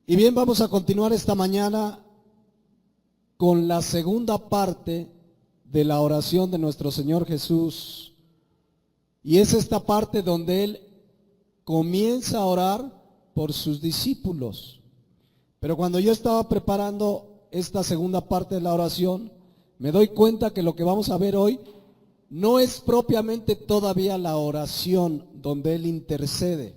Y bien, vamos a continuar esta mañana con la segunda parte de la oración de nuestro Señor Jesús. Y es esta parte donde Él comienza a orar por sus discípulos. Pero cuando yo estaba preparando esta segunda parte de la oración, me doy cuenta que lo que vamos a ver hoy no es propiamente todavía la oración donde Él intercede,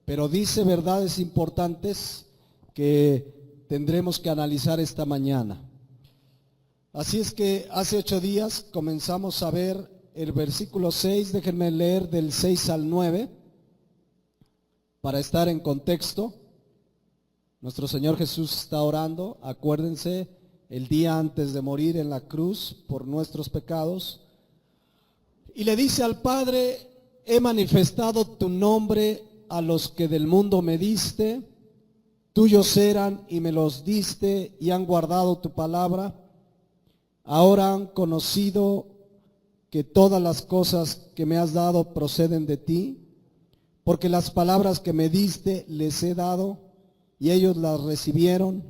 pero dice verdades importantes que tendremos que analizar esta mañana. Así es que hace 8 días comenzamos a ver el versículo 6, déjenme leer del 6 al 9 para estar en contexto. Nuestro Señor Jesús está orando, acuérdense, el día antes de morir en la cruz por nuestros pecados, y le dice al Padre: he manifestado tu nombre a los que del mundo me diste, tuyos eran y me los diste y han guardado tu palabra. Ahora han conocido que todas las cosas que me has dado proceden de ti, porque las palabras que me diste les he dado y ellos las recibieron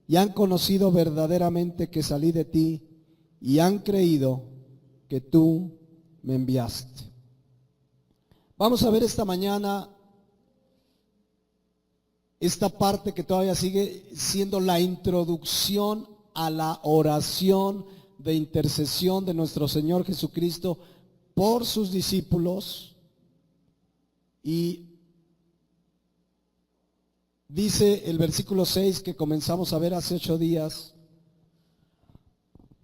y han conocido verdaderamente que salí de ti y han creído que tú me enviaste. Vamos a ver esta mañana esta parte que todavía sigue siendo la introducción a la oración de intercesión de nuestro Señor Jesucristo por sus discípulos. Y dice el versículo 6 que comenzamos a ver hace 8 días,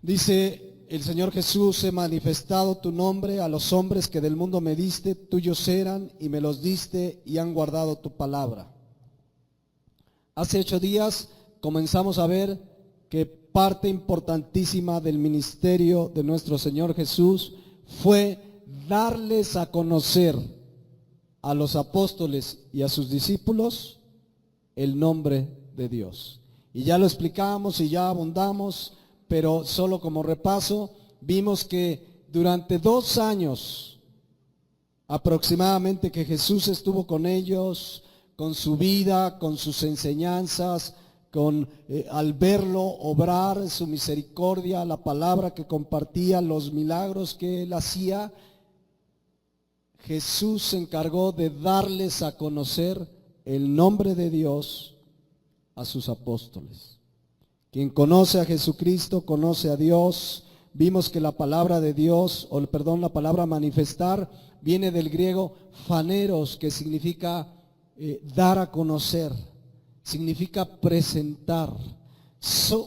dice el Señor Jesús: he manifestado tu nombre a los hombres que del mundo me diste, tuyos eran y me los diste y han guardado tu palabra. Hace 8 días comenzamos a ver que parte importantísima del ministerio de nuestro Señor Jesús fue darles a conocer a los apóstoles y a sus discípulos el nombre de Dios. Y ya lo explicamos y ya abundamos, pero solo como repaso, vimos que durante 2 años aproximadamente que Jesús estuvo con ellos, con su vida, con sus enseñanzas, al verlo obrar su misericordia, la palabra que compartía, los milagros que él hacía, Jesús se encargó de darles a conocer el nombre de Dios a sus apóstoles. Quien conoce a Jesucristo conoce a Dios. Vimos que la palabra de Dios, la palabra manifestar viene del griego phaneros, que significa dar a conocer, significa presentar.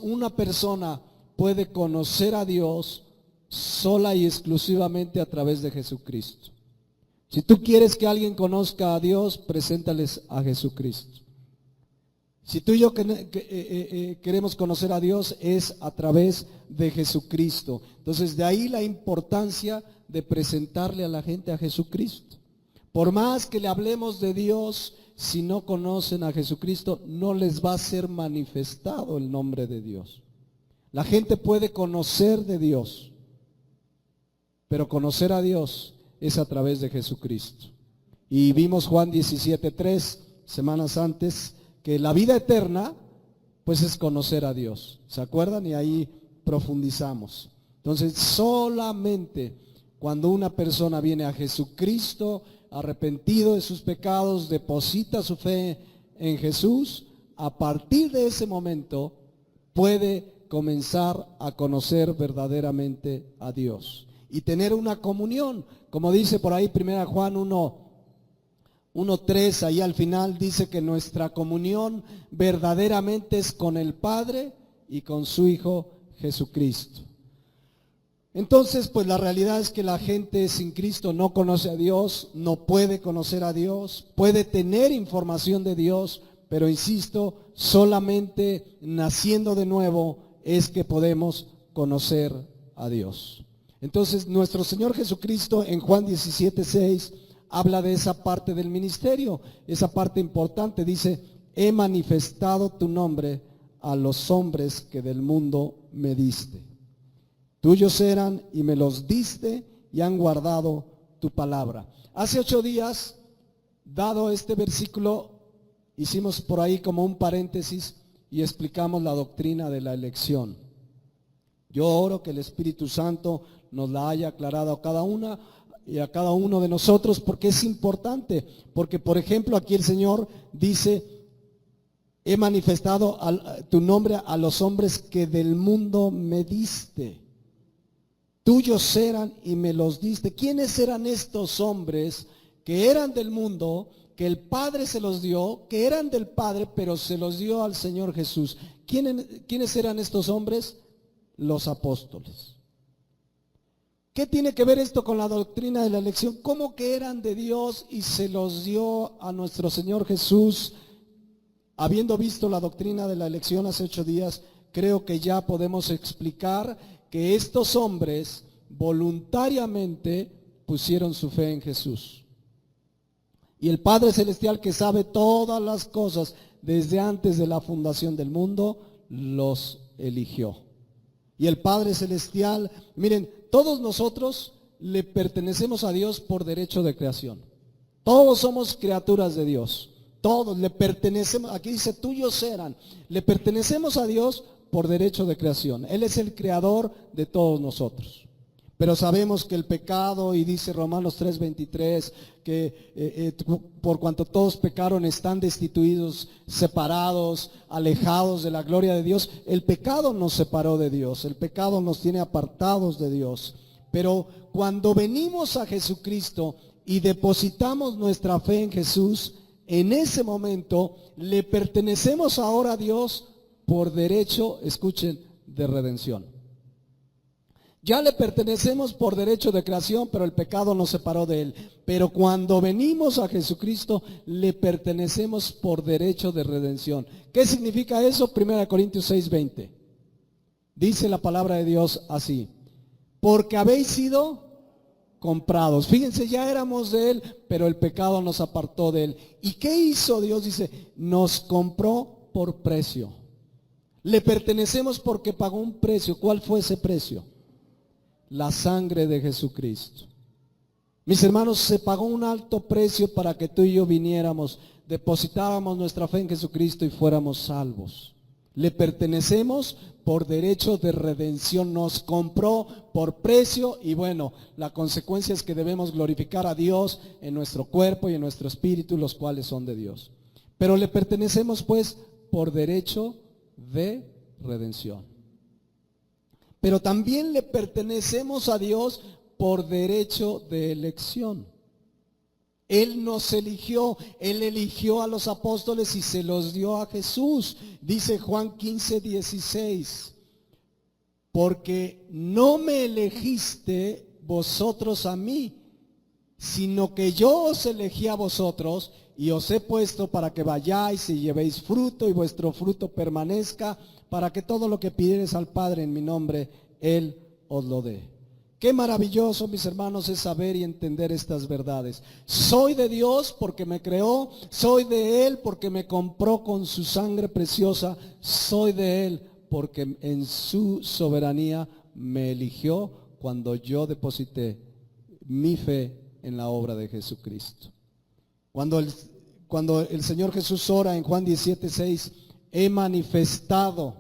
Una persona puede conocer a Dios sola y exclusivamente a través de Jesucristo. Si tú quieres que alguien conozca a Dios, preséntales a Jesucristo. Si tú y yo queremos conocer a Dios, es a través de Jesucristo. Entonces, de ahí la importancia de presentarle a la gente a Jesucristo. Por más que le hablemos de Dios, si no conocen a Jesucristo, no les va a ser manifestado el nombre de Dios. La gente puede conocer de Dios, pero conocer a Dios es a través de Jesucristo. Y vimos Juan 17:3 semanas antes, que la vida eterna pues es conocer a Dios. ¿Se acuerdan? Y ahí profundizamos. Entonces, solamente cuando una persona viene a Jesucristo, arrepentido de sus pecados, deposita su fe en Jesús, a partir de ese momento puede comenzar a conocer verdaderamente a Dios y tener una comunión, como dice por ahí 1 Juan 1:3, ahí al final dice que nuestra comunión verdaderamente es con el Padre y con su Hijo Jesucristo. Entonces, pues la realidad es que la gente sin Cristo no conoce a Dios, no puede conocer a Dios, puede tener información de Dios, pero insisto, solamente naciendo de nuevo es que podemos conocer a Dios. Entonces, nuestro Señor Jesucristo en Juan 17:6 habla de esa parte del ministerio, esa parte importante. Dice: he manifestado tu nombre a los hombres que del mundo me diste. Tuyos eran y me los diste y han guardado tu palabra. Hace 8 días, dado este versículo, hicimos por ahí como un paréntesis y explicamos la doctrina de la elección. Yo oro que el Espíritu Santo nos la haya aclarado a cada una y a cada uno de nosotros, porque es importante, porque por ejemplo aquí el Señor dice: he manifestado tu nombre a los hombres que del mundo me diste. Tuyos eran y me los diste. ¿Quiénes eran estos hombres que eran del mundo, que el Padre se los dio, que eran del Padre, pero se los dio al Señor Jesús? ¿Quiénes eran estos hombres? Los apóstoles. ¿Qué tiene que ver esto con la doctrina de la elección? ¿Cómo que eran de Dios y se los dio a nuestro Señor Jesús? Habiendo visto la doctrina de la elección hace 8 días, creo que ya podemos explicar que estos hombres voluntariamente pusieron su fe en Jesús. Y el Padre Celestial, que sabe todas las cosas desde antes de la fundación del mundo, los eligió. Y el Padre Celestial, miren, todos nosotros le pertenecemos a Dios por derecho de creación. Todos somos criaturas de Dios. Todos le pertenecemos, aquí dice tuyos eran, le pertenecemos a Dios por derecho de creación. Él es el creador de todos nosotros. Pero sabemos que el pecado, y dice Romanos 3:23, que por cuanto todos pecaron están destituidos, separados, alejados de la gloria de Dios. El pecado nos separó de Dios, el pecado nos tiene apartados de Dios. Pero cuando venimos a Jesucristo y depositamos nuestra fe en Jesús, en ese momento le pertenecemos ahora a Dios por derecho, escuchen, de redención. Ya le pertenecemos por derecho de creación, pero el pecado nos separó de Él. Pero cuando venimos a Jesucristo, le pertenecemos por derecho de redención. ¿Qué significa eso? 1 Corintios 6:20. Dice la palabra de Dios así: porque habéis sido comprados. Fíjense, ya éramos de Él, pero el pecado nos apartó de Él. ¿Y qué hizo Dios? Dice, nos compró por precio. Le pertenecemos porque pagó un precio. ¿Cuál fue ese precio? La sangre de Jesucristo. Mis hermanos, se pagó un alto precio para que tú y yo viniéramos, depositáramos nuestra fe en Jesucristo y fuéramos salvos. Le pertenecemos por derecho de redención, nos compró por precio y bueno, la consecuencia es que debemos glorificar a Dios en nuestro cuerpo y en nuestro espíritu, los cuales son de Dios. Pero le pertenecemos pues por derecho de redención. Pero también le pertenecemos a Dios por derecho de elección. Él nos eligió, Él eligió a los apóstoles y se los dio a Jesús. Dice Juan 15:16, porque no me elegiste vosotros a mí, sino que yo os elegí a vosotros y os he puesto para que vayáis y llevéis fruto y vuestro fruto permanezca, para que todo lo que pidiereis al Padre en mi nombre, Él os lo dé. Qué maravilloso, mis hermanos, es saber y entender estas verdades. Soy de Dios porque me creó, soy de Él porque me compró con su sangre preciosa, soy de Él porque en su soberanía me eligió cuando yo deposité mi fe en la obra de Jesucristo. Cuando el Señor Jesús ora en Juan 17:6, he manifestado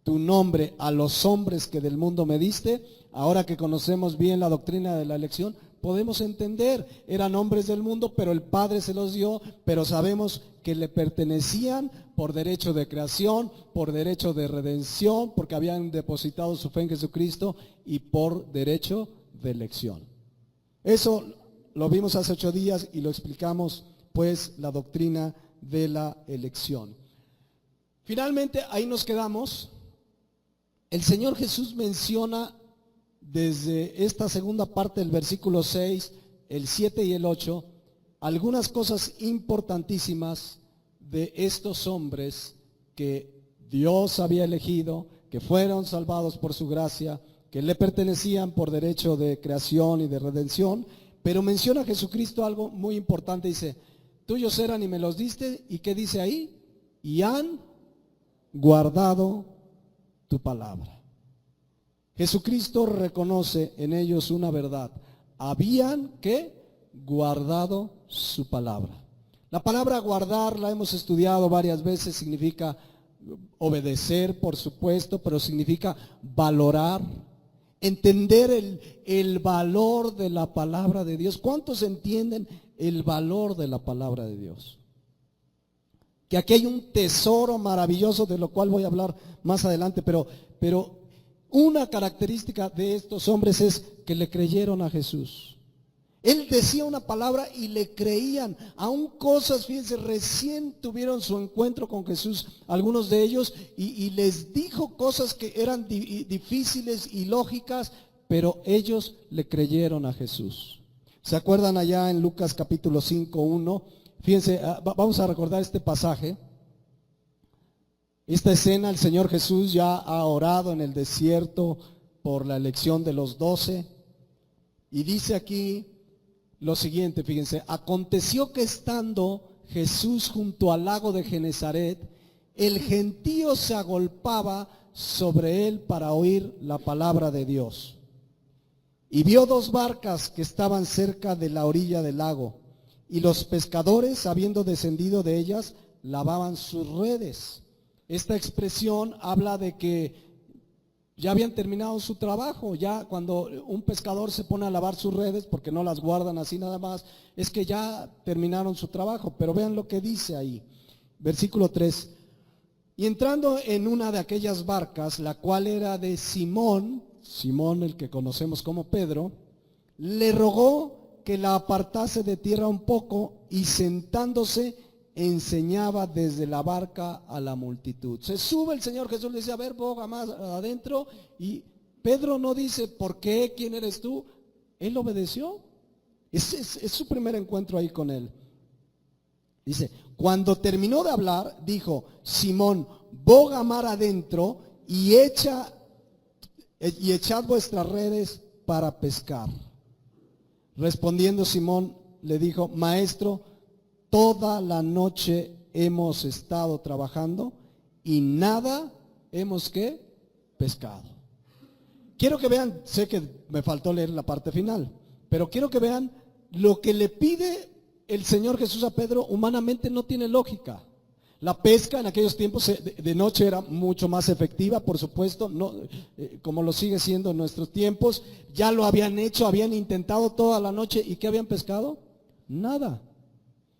tu nombre a los hombres que del mundo me diste. Ahora que conocemos bien la doctrina de la elección, podemos entender, eran hombres del mundo, pero el Padre se los dio, pero sabemos que le pertenecían por derecho de creación, por derecho de redención, porque habían depositado su fe en Jesucristo y por derecho de elección. Eso lo vimos hace 8 días y lo explicamos, pues, la doctrina de la elección. Finalmente, ahí nos quedamos. El Señor Jesús menciona desde esta segunda parte del versículo 6, el 7 y el 8, algunas cosas importantísimas de estos hombres que Dios había elegido, que fueron salvados por su gracia, que le pertenecían por derecho de creación y de redención. Pero menciona a Jesucristo algo muy importante, dice, tuyos eran y me los diste, ¿y qué dice ahí? Y han guardado tu palabra. Jesucristo reconoce en ellos una verdad. Habían que guardado su palabra. La palabra guardar la hemos estudiado varias veces, significa obedecer, por supuesto, pero significa valorar, entender el valor de la palabra de Dios. ¿Cuántos entienden el valor de la palabra de Dios? Que aquí hay un tesoro maravilloso de lo cual voy a hablar más adelante, pero una característica de estos hombres es que le creyeron a Jesús. Él decía una palabra y le creían, aún cosas, fíjense, recién tuvieron su encuentro con Jesús, algunos de ellos, y les dijo cosas que eran difíciles y lógicas, pero ellos le creyeron a Jesús. ¿Se acuerdan allá en Lucas capítulo 5:1? Fíjense, vamos a recordar este pasaje. Esta escena, el Señor Jesús ya ha orado en el desierto por la elección de los 12, y dice aquí lo siguiente, fíjense: aconteció que estando Jesús junto al lago de Genezaret, el gentío se agolpaba sobre él para oír la palabra de Dios. Y vio 2 barcas que estaban cerca de la orilla del lago, y los pescadores, habiendo descendido de ellas, lavaban sus redes. Esta expresión habla de que ya habían terminado su trabajo. Ya cuando un pescador se pone a lavar sus redes, porque no las guardan así nada más, es que ya terminaron su trabajo. Pero vean lo que dice ahí, versículo 3. Y entrando en una de aquellas barcas, la cual era de Simón, el que conocemos como Pedro, le rogó que la apartase de tierra un poco, y sentándose enseñaba desde la barca a la multitud. Se sube el Señor Jesús, le dice: a ver, boga más adentro. Y Pedro no dice: ¿por qué? ¿Quién eres tú? Él obedeció. Es su primer encuentro ahí con él. Dice: cuando terminó de hablar, dijo: Simón, boga mar adentro y echad vuestras redes para pescar. Respondiendo Simón le dijo: Maestro, toda la noche hemos estado trabajando y nada hemos ¿qué? Pescado. Quiero que vean, sé que me faltó leer la parte final, pero quiero que vean lo que le pide el Señor Jesús a Pedro. Humanamente no tiene lógica. La pesca en aquellos tiempos de noche era mucho más efectiva, por supuesto, no, como lo sigue siendo en nuestros tiempos. Ya lo habían hecho, habían intentado toda la noche. ¿Y qué habían pescado? Nada.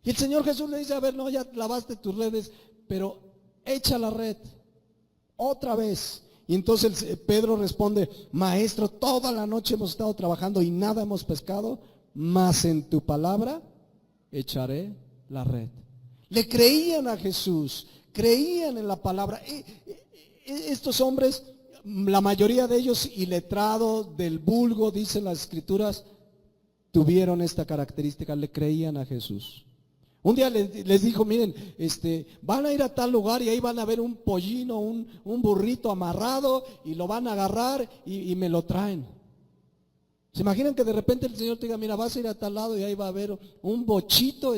Y el Señor Jesús le dice: a ver, no, ya lavaste tus redes, pero echa la red otra vez. Y entonces Pedro responde: Maestro, toda la noche hemos estado trabajando y nada hemos pescado, mas en tu palabra echaré la red. Le creían a Jesús, creían en la palabra. Estos hombres, la mayoría de ellos iletrados, del vulgo, dicen las escrituras, tuvieron esta característica: le creían a Jesús. Un día les dijo: miren, van a ir a tal lugar y ahí van a ver un pollino, un burrito amarrado, y lo van a agarrar y me lo traen. ¿Se imaginan que de repente el Señor te diga: mira, vas a ir a tal lado y ahí va a haber un bochito,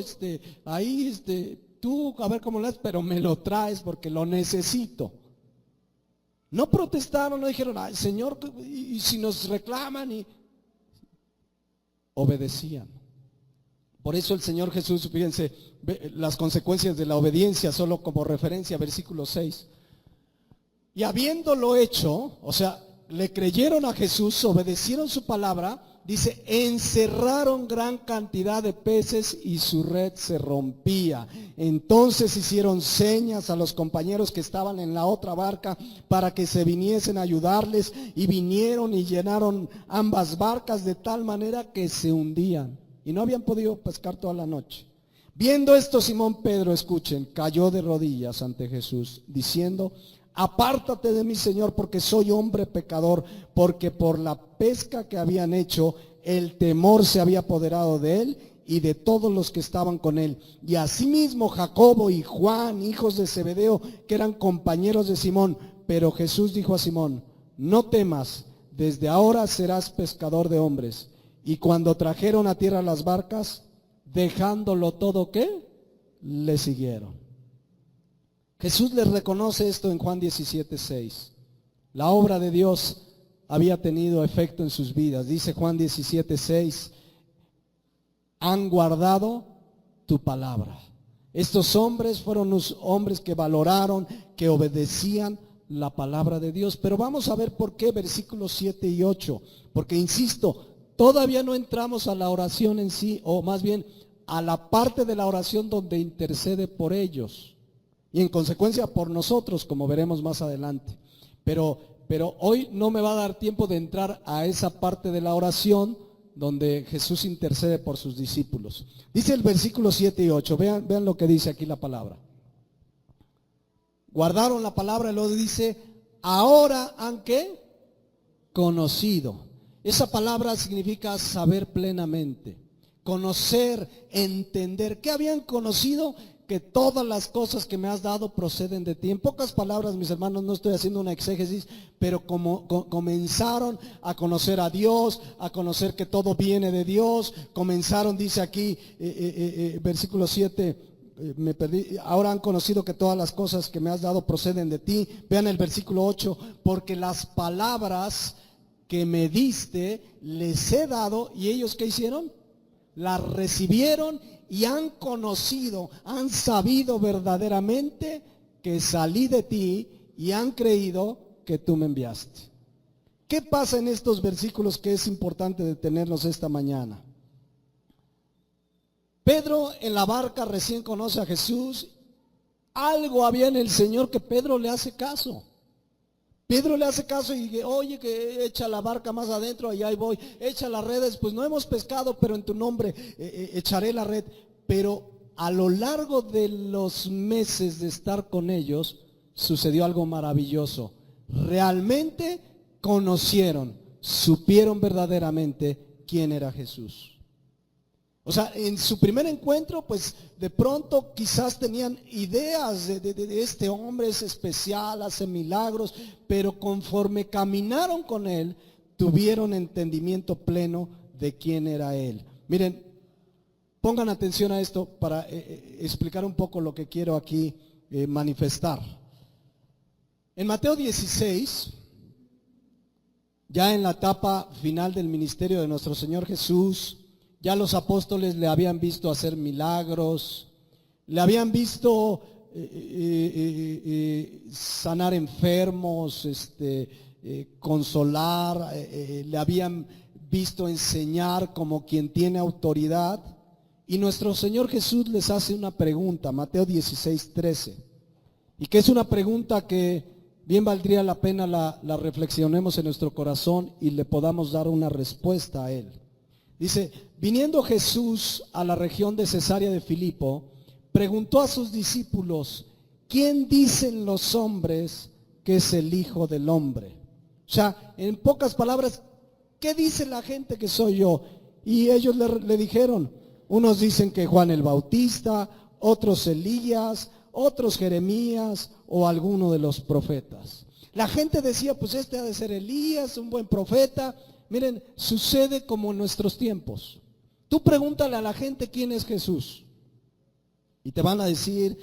ahí, tú a ver cómo lo haces, pero me lo traes porque lo necesito? No protestaron, no dijeron: ay, Señor, y si nos reclaman, y obedecían. Por eso el Señor Jesús, fíjense, las consecuencias de la obediencia, solo como referencia, versículo 6. Y habiéndolo hecho, o sea, le creyeron a Jesús, obedecieron su palabra, dice: encerraron gran cantidad de peces y su red se rompía. Entonces hicieron señas a los compañeros que estaban en la otra barca para que se viniesen a ayudarles, y vinieron y llenaron ambas barcas de tal manera que se hundían. Y no habían podido pescar toda la noche. Viendo esto, Simón Pedro, escuchen, cayó de rodillas ante Jesús, diciendo: apártate de mí, Señor, porque soy hombre pecador. Porque por la pesca que habían hecho, el temor se había apoderado de él y de todos los que estaban con él. Y asimismo Jacobo y Juan, hijos de Zebedeo, que eran compañeros de Simón. Pero Jesús dijo a Simón: no temas, desde ahora serás pescador de hombres. Y cuando trajeron a tierra las barcas, dejándolo todo, ¿qué? Le siguieron. Jesús les reconoce esto en Juan 17:6. La obra de Dios había tenido efecto en sus vidas. Dice Juan 17:6: han guardado tu palabra. Estos hombres fueron los hombres que valoraron, que obedecían la palabra de Dios. Pero vamos a ver por qué, versículos 7 y 8. Porque insisto, todavía no entramos a la oración en sí, o más bien a la parte de la oración donde intercede por ellos. Y en consecuencia por nosotros, como veremos más adelante. Pero hoy no me va a dar tiempo de entrar a esa parte de la oración donde Jesús intercede por sus discípulos. Dice el versículo 7 y 8, vean lo que dice aquí la palabra. Guardaron la palabra y luego dice, ahora han ¿qué? Conocido. Esa palabra significa saber plenamente, conocer, entender. ¿Qué habían conocido? Que todas las cosas que me has dado proceden de ti. En pocas palabras, mis hermanos, no estoy haciendo una exégesis, pero como comenzaron a conocer a Dios, a conocer que todo viene de Dios, comenzaron, dice aquí, versículo 7, me perdí, ahora han conocido que todas las cosas que me has dado proceden de ti. Vean el versículo 8, porque las palabras que me diste les he dado, y ellos ¿qué hicieron? Las recibieron y han conocido, han sabido verdaderamente que salí de ti y han creído que tú me enviaste. ¿Qué pasa en estos versículos que es importante detenernos esta mañana? Pedro en la barca recién conoce a Jesús. Algo había en el Señor que Pedro le hace caso. Pedro le hace caso y dice, oye, que echa la barca más adentro, allá ahí voy, echa las redes, pues no hemos pescado, pero en tu nombre echaré la red. Pero a lo largo de los meses de estar con ellos, sucedió algo maravilloso. Realmente conocieron, supieron verdaderamente quién era Jesús. O sea, en su primer encuentro, pues de pronto quizás tenían ideas de este hombre es especial, hace milagros, pero conforme caminaron con él, tuvieron entendimiento pleno de quién era él. Miren, pongan atención a esto para explicar un poco lo que quiero aquí manifestar. En Mateo 16, ya en la etapa final del ministerio de nuestro Señor Jesús, ya los apóstoles le habían visto hacer milagros, le habían visto sanar enfermos, consolar, le habían visto enseñar como quien tiene autoridad. Y nuestro Señor Jesús les hace una pregunta, Mateo 16, 13, y que es una pregunta que bien valdría la pena la reflexionemos en nuestro corazón y le podamos dar una respuesta a él. Dice, viniendo Jesús a la región de Cesarea de Filipo, preguntó a sus discípulos, ¿quién dicen los hombres que es el Hijo del Hombre? O sea, en pocas palabras, ¿qué dice la gente que soy yo? Y ellos le dijeron, unos dicen que Juan el Bautista, otros Elías, otros Jeremías o alguno de los profetas. La gente decía, pues este ha de ser Elías, un buen profeta. Miren, sucede como en nuestros tiempos. Tú pregúntale a la gente quién es Jesús. Y te van a decir,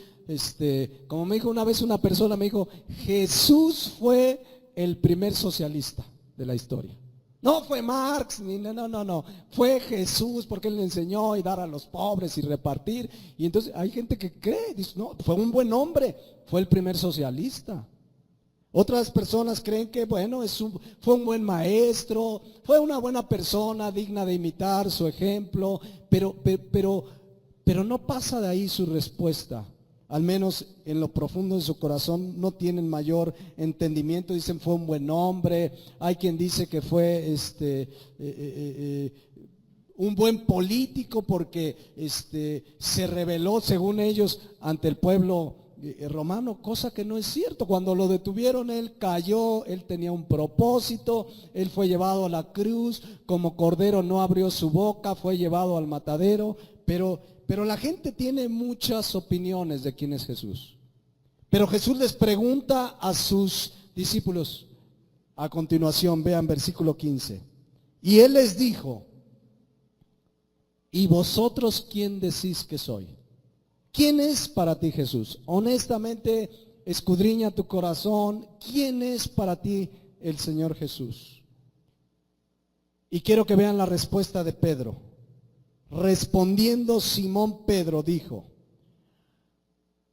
como me dijo una vez una persona, me dijo, Jesús fue el primer socialista de la historia. No fue Marx, no. Fue Jesús porque él le enseñó y dar a los pobres y repartir. Y entonces hay gente que cree, dice, no, fue un buen hombre, fue el primer socialista. Otras personas creen que, bueno, fue un buen maestro, fue una buena persona digna de imitar su ejemplo, pero no pasa de ahí su respuesta. Al menos en lo profundo de su corazón no tienen mayor entendimiento. Dicen fue un buen hombre. Hay quien dice que fue un buen político porque se rebeló, según ellos, ante el pueblo romano, cosa que no es cierto. Cuando lo detuvieron, él cayó, él tenía un propósito, él fue llevado a la cruz, como cordero no abrió su boca, fue llevado al matadero, pero la gente tiene muchas opiniones de quién es Jesús. Pero Jesús les pregunta a sus discípulos, a continuación, vean versículo 15, y él les dijo, ¿y vosotros quién decís que soy? ¿Quién es para ti Jesús? Honestamente, escudriña tu corazón. ¿Quién es para ti el Señor Jesús? Y quiero que vean la respuesta de Pedro. Respondiendo Simón Pedro dijo,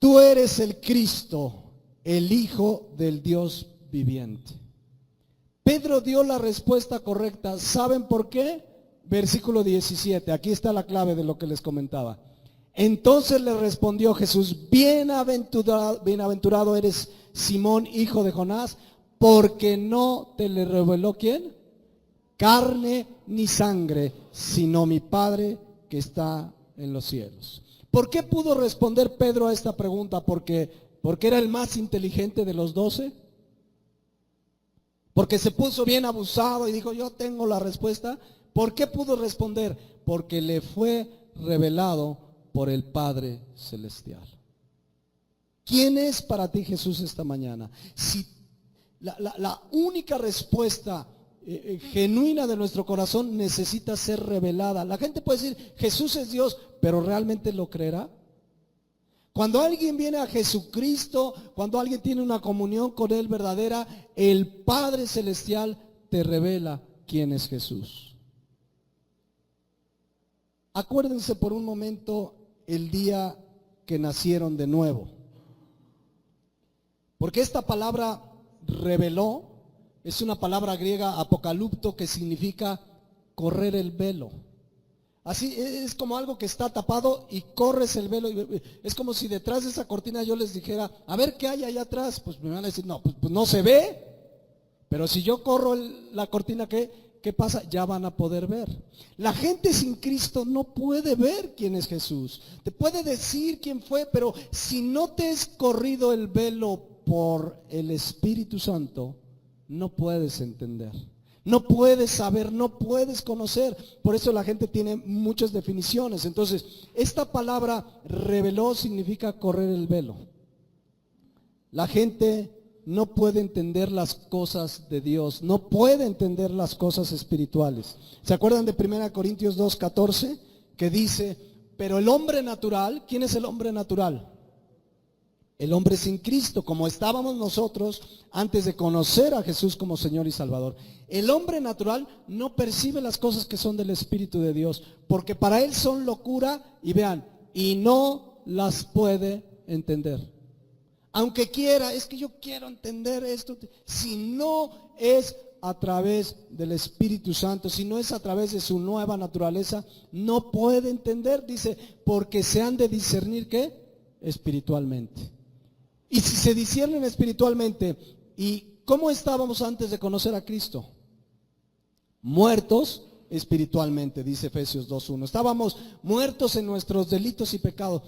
tú eres el Cristo, el Hijo del Dios viviente. Pedro dio la respuesta correcta. ¿Saben por qué? Versículo 17, aquí está la clave de lo que les comentaba. Entonces le respondió Jesús: bienaventurado eres, Simón, hijo de Jonás, porque no te le reveló ¿quién? Carne ni sangre, sino mi Padre que está en los cielos. ¿Por qué pudo responder Pedro a esta pregunta? Porque era el más inteligente de los 12. Porque se puso bien abusado y dijo: yo tengo la respuesta. ¿Por qué pudo responder? Porque le fue revelado por el Padre Celestial. ¿Quién es para ti Jesús esta mañana? Si la única respuesta genuina de nuestro corazón necesita ser revelada. La gente puede decir: Jesús es Dios, pero ¿realmente lo creerá? Cuando alguien viene a Jesucristo, cuando alguien tiene una comunión con Él verdadera, el Padre Celestial te revela quién es Jesús. Acuérdense por un momento el día que nacieron de nuevo. Porque esta palabra reveló es una palabra griega apocalipto, que significa correr el velo. Así es como algo que está tapado y corres el velo. Es como si detrás de esa cortina yo les dijera: a ver qué hay allá atrás. Pues me van a decir: no, pues no se ve. Pero si yo corro la cortina, ¿qué pasa? Ya van a poder ver. La gente sin Cristo no puede ver quién es Jesús. Te puede decir quién fue, pero si no te es corrido el velo por el Espíritu Santo, no puedes entender. No puedes saber, no puedes conocer. Por eso la gente tiene muchas definiciones. Entonces, esta palabra reveló significa correr el velo. La gente no puede entender las cosas de Dios, no puede entender las cosas espirituales. ¿Se acuerdan de 1 Corintios 2:14? Que dice: pero el hombre natural, ¿quién es el hombre natural? El hombre sin Cristo, como estábamos nosotros antes de conocer a Jesús como Señor y Salvador. El hombre natural no percibe las cosas que son del Espíritu de Dios, porque para él son locura, y vean, y no las puede entender. Aunque quiera, es que yo quiero entender esto. Si no es a través del Espíritu Santo, si no es a través de su nueva naturaleza, no puede entender. Dice: porque se han de discernir ¿qué? Espiritualmente. Y si se disciernen espiritualmente, ¿y cómo estábamos antes de conocer a Cristo? Muertos espiritualmente, dice Efesios 2:1. Estábamos muertos en nuestros delitos y pecados.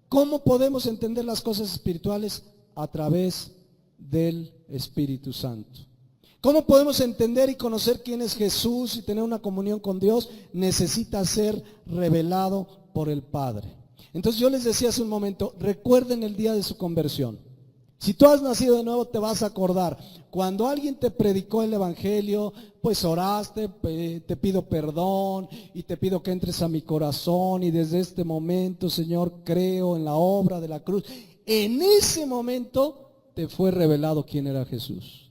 ¿Cómo podemos entender las cosas espirituales? A través del Espíritu Santo. ¿Cómo podemos entender y conocer quién es Jesús y tener una comunión con Dios? Necesita ser revelado por el Padre. Entonces yo les decía hace un momento, recuerden el día de su conversión. Si tú has nacido de nuevo, te vas a acordar. Cuando alguien te predicó el Evangelio, pues oraste: te pido perdón y te pido que entres a mi corazón, y desde este momento, Señor, creo en la obra de la cruz. En ese momento te fue revelado quién era Jesús.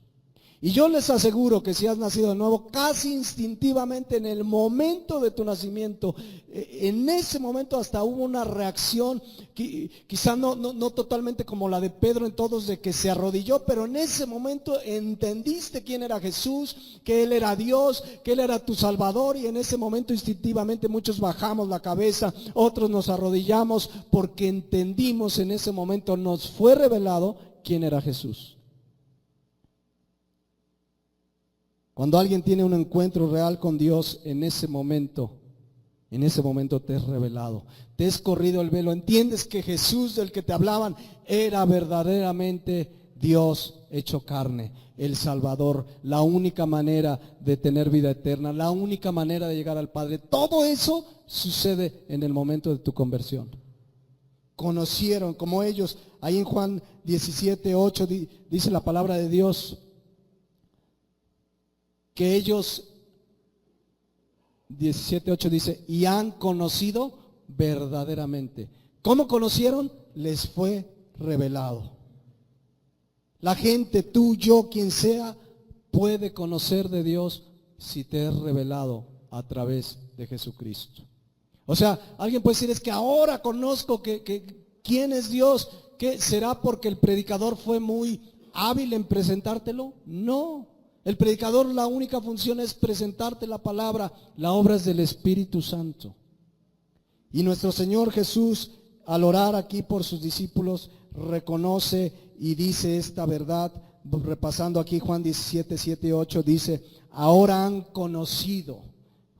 Y yo les aseguro que si has nacido de nuevo, casi instintivamente en el momento de tu nacimiento, en ese momento hasta hubo una reacción, quizá no totalmente como la de Pedro en todos, de que se arrodilló, pero en ese momento entendiste quién era Jesús, que Él era Dios, que Él era tu Salvador, y en ese momento instintivamente muchos bajamos la cabeza, otros nos arrodillamos, porque entendimos en ese momento, nos fue revelado quién era Jesús. Cuando alguien tiene un encuentro real con Dios, en ese momento te es revelado, te es corrido el velo. Entiendes que Jesús del que te hablaban era verdaderamente Dios hecho carne, el Salvador, la única manera de tener vida eterna, la única manera de llegar al Padre. Todo eso sucede en el momento de tu conversión. Conocieron, como ellos, ahí en Juan 17:8 dice la palabra de Dios, que ellos, 17:8 dice, y han conocido verdaderamente. ¿Cómo conocieron? Les fue revelado. La gente, tú, yo, quien sea, puede conocer de Dios si te es revelado a través de Jesucristo. O sea, alguien puede decir: es que ahora conozco que quién es Dios. ¿qué será porque el predicador fue muy hábil en presentártelo? No. El predicador, la única función es presentarte la palabra. La obra es del Espíritu Santo. Y nuestro Señor Jesús, al orar aquí por sus discípulos, reconoce y dice esta verdad. Repasando aquí Juan 17, 7 y 8, dice: ahora han conocido.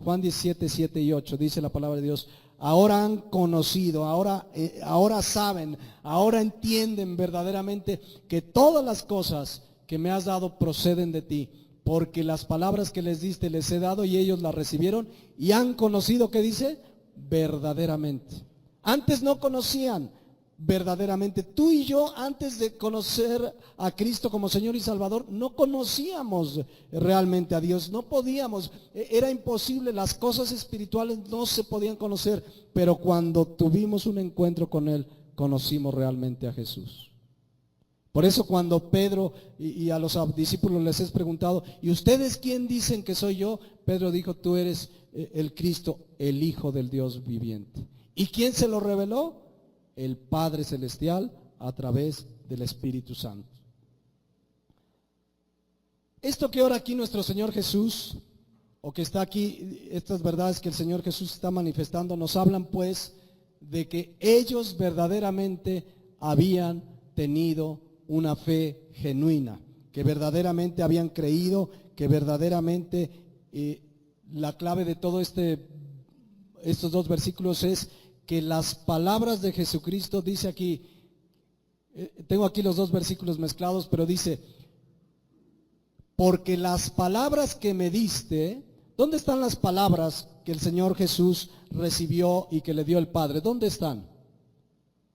Juan 17, 7 y 8 dice la palabra de Dios: ahora han conocido, ahora saben, ahora entienden verdaderamente que todas las cosas que me has dado proceden de ti, porque las palabras que les diste les he dado y ellos las recibieron y han conocido, ¿qué dice? Verdaderamente. Antes no conocían verdaderamente. Tú y yo, antes de conocer a Cristo como Señor y Salvador, no conocíamos realmente a Dios, no podíamos, era imposible, las cosas espirituales no se podían conocer, pero cuando tuvimos un encuentro con Él, conocimos realmente a Jesús. Por eso cuando Pedro y a los discípulos les es preguntado: ¿y ustedes quién dicen que soy yo? Pedro dijo: tú eres el Cristo, el Hijo del Dios viviente. ¿Y quién se lo reveló? El Padre Celestial a través del Espíritu Santo. Esto que ahora aquí nuestro Señor Jesús, o que está aquí, estas verdades que el Señor Jesús está manifestando, nos hablan pues de que ellos verdaderamente habían tenido una fe genuina, que verdaderamente habían creído, que verdaderamente la clave de todo estos dos versículos es que las palabras de Jesucristo, dice aquí, tengo aquí los dos versículos mezclados, pero dice: porque las palabras que me diste. ¿Dónde están las palabras que el Señor Jesús recibió y que le dio el Padre? ¿Dónde están?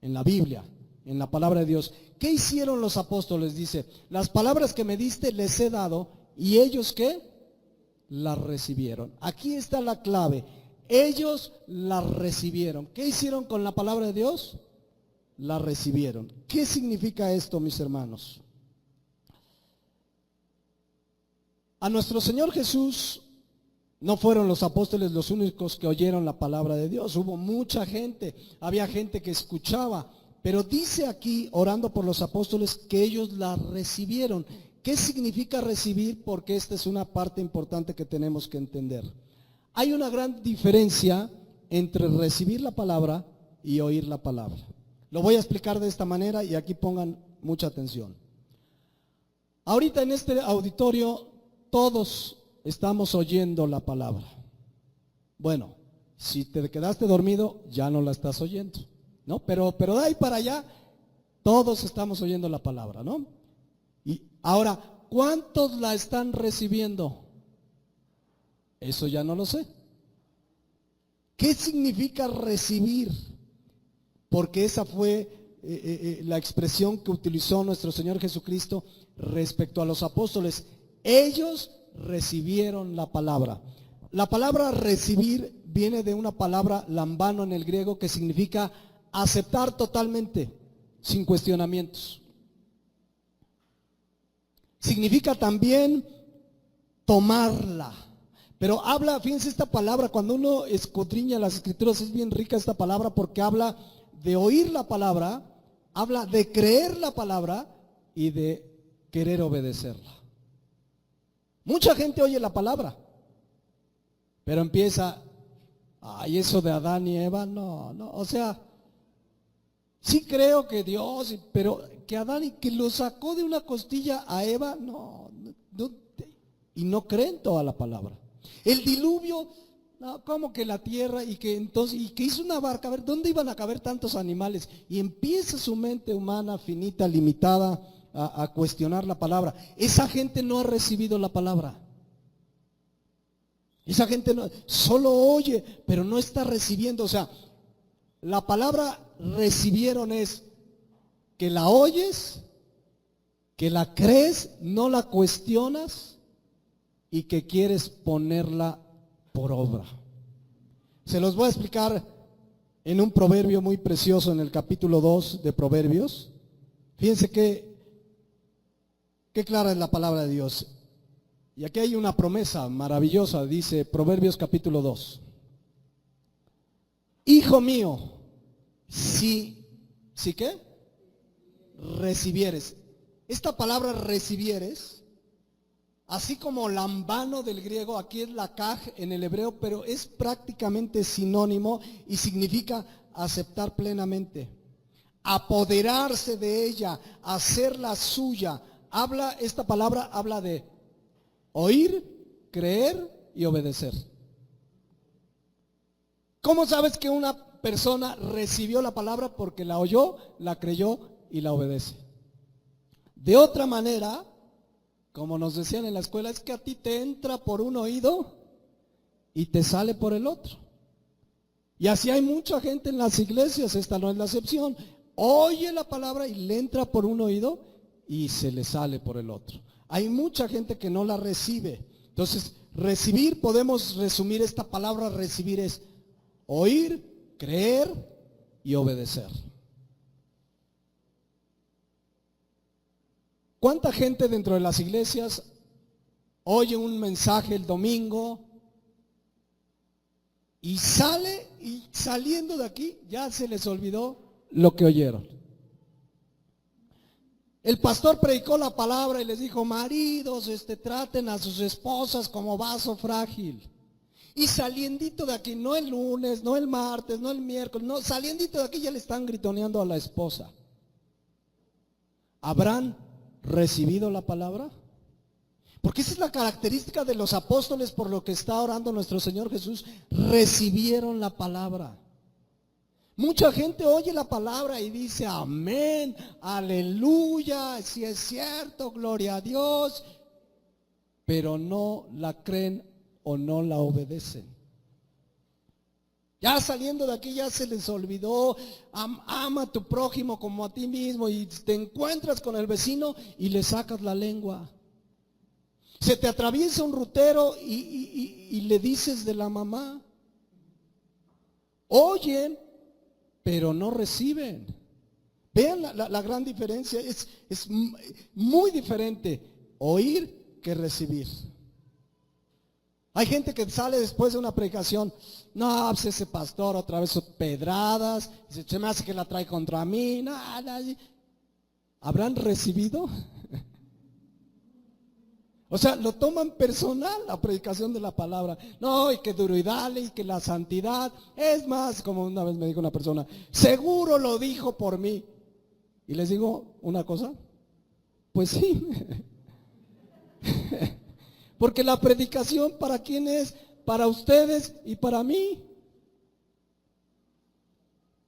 En la Biblia, en la palabra de Dios. ¿Qué hicieron los apóstoles? Dice: las palabras que me diste les he dado, y ellos ¿qué? Las recibieron. Aquí está la clave. Ellos la recibieron. ¿Qué hicieron con la palabra de Dios? La recibieron. ¿Qué significa esto, mis hermanos? A nuestro Señor Jesús no fueron los apóstoles los únicos que oyeron la palabra de Dios. Hubo mucha gente, había gente que escuchaba, pero dice aquí, orando por los apóstoles, que ellos la recibieron. ¿Qué significa recibir? Porque esta es una parte importante que tenemos que entender. Hay una gran diferencia entre recibir la palabra y oír la palabra. Lo voy a explicar de esta manera y aquí pongan mucha atención. Ahorita en este auditorio todos estamos oyendo la palabra. Bueno, si te quedaste dormido ya no la estás oyendo, ¿no? Pero de ahí para allá todos estamos oyendo la palabra, ¿no? Y ahora, ¿cuántos la están recibiendo? Eso ya no lo sé. ¿Qué significa recibir? Porque esa fue la expresión que utilizó nuestro Señor Jesucristo respecto a los apóstoles. Ellos recibieron la palabra. La palabra recibir viene de una palabra lambano en el griego que significa aceptar totalmente, sin cuestionamientos. Significa también tomarla. Pero habla, fíjense esta palabra, cuando uno escudriña las escrituras, es bien rica esta palabra porque habla de oír la palabra, habla de creer la palabra y de querer obedecerla. Mucha gente oye la palabra, pero empieza: ay, eso de Adán y Eva, no, o sea, sí creo que Dios, pero que Adán y que lo sacó de una costilla a Eva, no, y no creen toda la palabra. El diluvio, no, como que la tierra y que entonces, y que hizo una barca, a ver, ¿dónde iban a caber tantos animales? Y empieza su mente humana finita, limitada, a cuestionar la palabra. Esa gente no ha recibido la palabra. Esa gente no, solo oye, pero no está recibiendo. O sea, la palabra recibieron es que la oyes, que la crees, no la cuestionas y que quieres ponerla por obra. Se los voy a explicar en un proverbio muy precioso en el capítulo 2 de Proverbios. Fíjense qué clara es la palabra de Dios. Y aquí hay una promesa maravillosa, dice Proverbios capítulo 2. Hijo mío, ¿sí qué? recibieres. Esta palabra recibieres, así como lambano del griego, aquí es lakaj en el hebreo, pero es prácticamente sinónimo y significa aceptar plenamente, apoderarse de ella, hacerla suya. Esta palabra habla de oír, creer y obedecer. ¿Cómo sabes que una persona recibió la palabra? Porque la oyó, la creyó y la obedece. De otra manera, como nos decían en la escuela, es que a ti te entra por un oído y te sale por el otro. Y así hay mucha gente en las iglesias, esta no es la excepción. Oye la palabra y le entra por un oído y se le sale por el otro. Hay mucha gente que no la recibe. Entonces, recibir, podemos resumir esta palabra, recibir es oír, creer y obedecer. ¿Cuánta gente dentro de las iglesias oye un mensaje el domingo y sale y saliendo de aquí ya se les olvidó lo que oyeron? El pastor predicó la palabra y les dijo: maridos, traten a sus esposas como vaso frágil. Y saliendito de aquí, no el lunes, no el martes, no el miércoles, no, saliendito de aquí ya le están gritoneando a la esposa. ¿Habrán recibido la palabra? Porque esa es la característica de los apóstoles, por lo que está orando nuestro Señor Jesús. Recibieron la palabra. Mucha gente oye la palabra y dice amén, aleluya, si es cierto, gloria a Dios, pero no la creen o no la obedecen. Ya saliendo de aquí ya se les olvidó, ama a tu prójimo como a ti mismo, y te encuentras con el vecino y le sacas la lengua. Se te atraviesa un rutero y le dices de la mamá. Oyen, pero no reciben. Vean la gran diferencia, es muy diferente oír que recibir. Hay gente que sale después de una predicación: no, pues ese pastor otra vez pedradas, se me hace que la trae contra mí. Nada. ¿Habrán recibido? O sea, lo toman personal la predicación de la palabra. No, y que duro y dale, y que la santidad. Es más, como una vez me dijo una persona: seguro lo dijo por mí. Y les digo una cosa: pues sí. Porque la predicación, ¿para quién es? Para ustedes y para mí.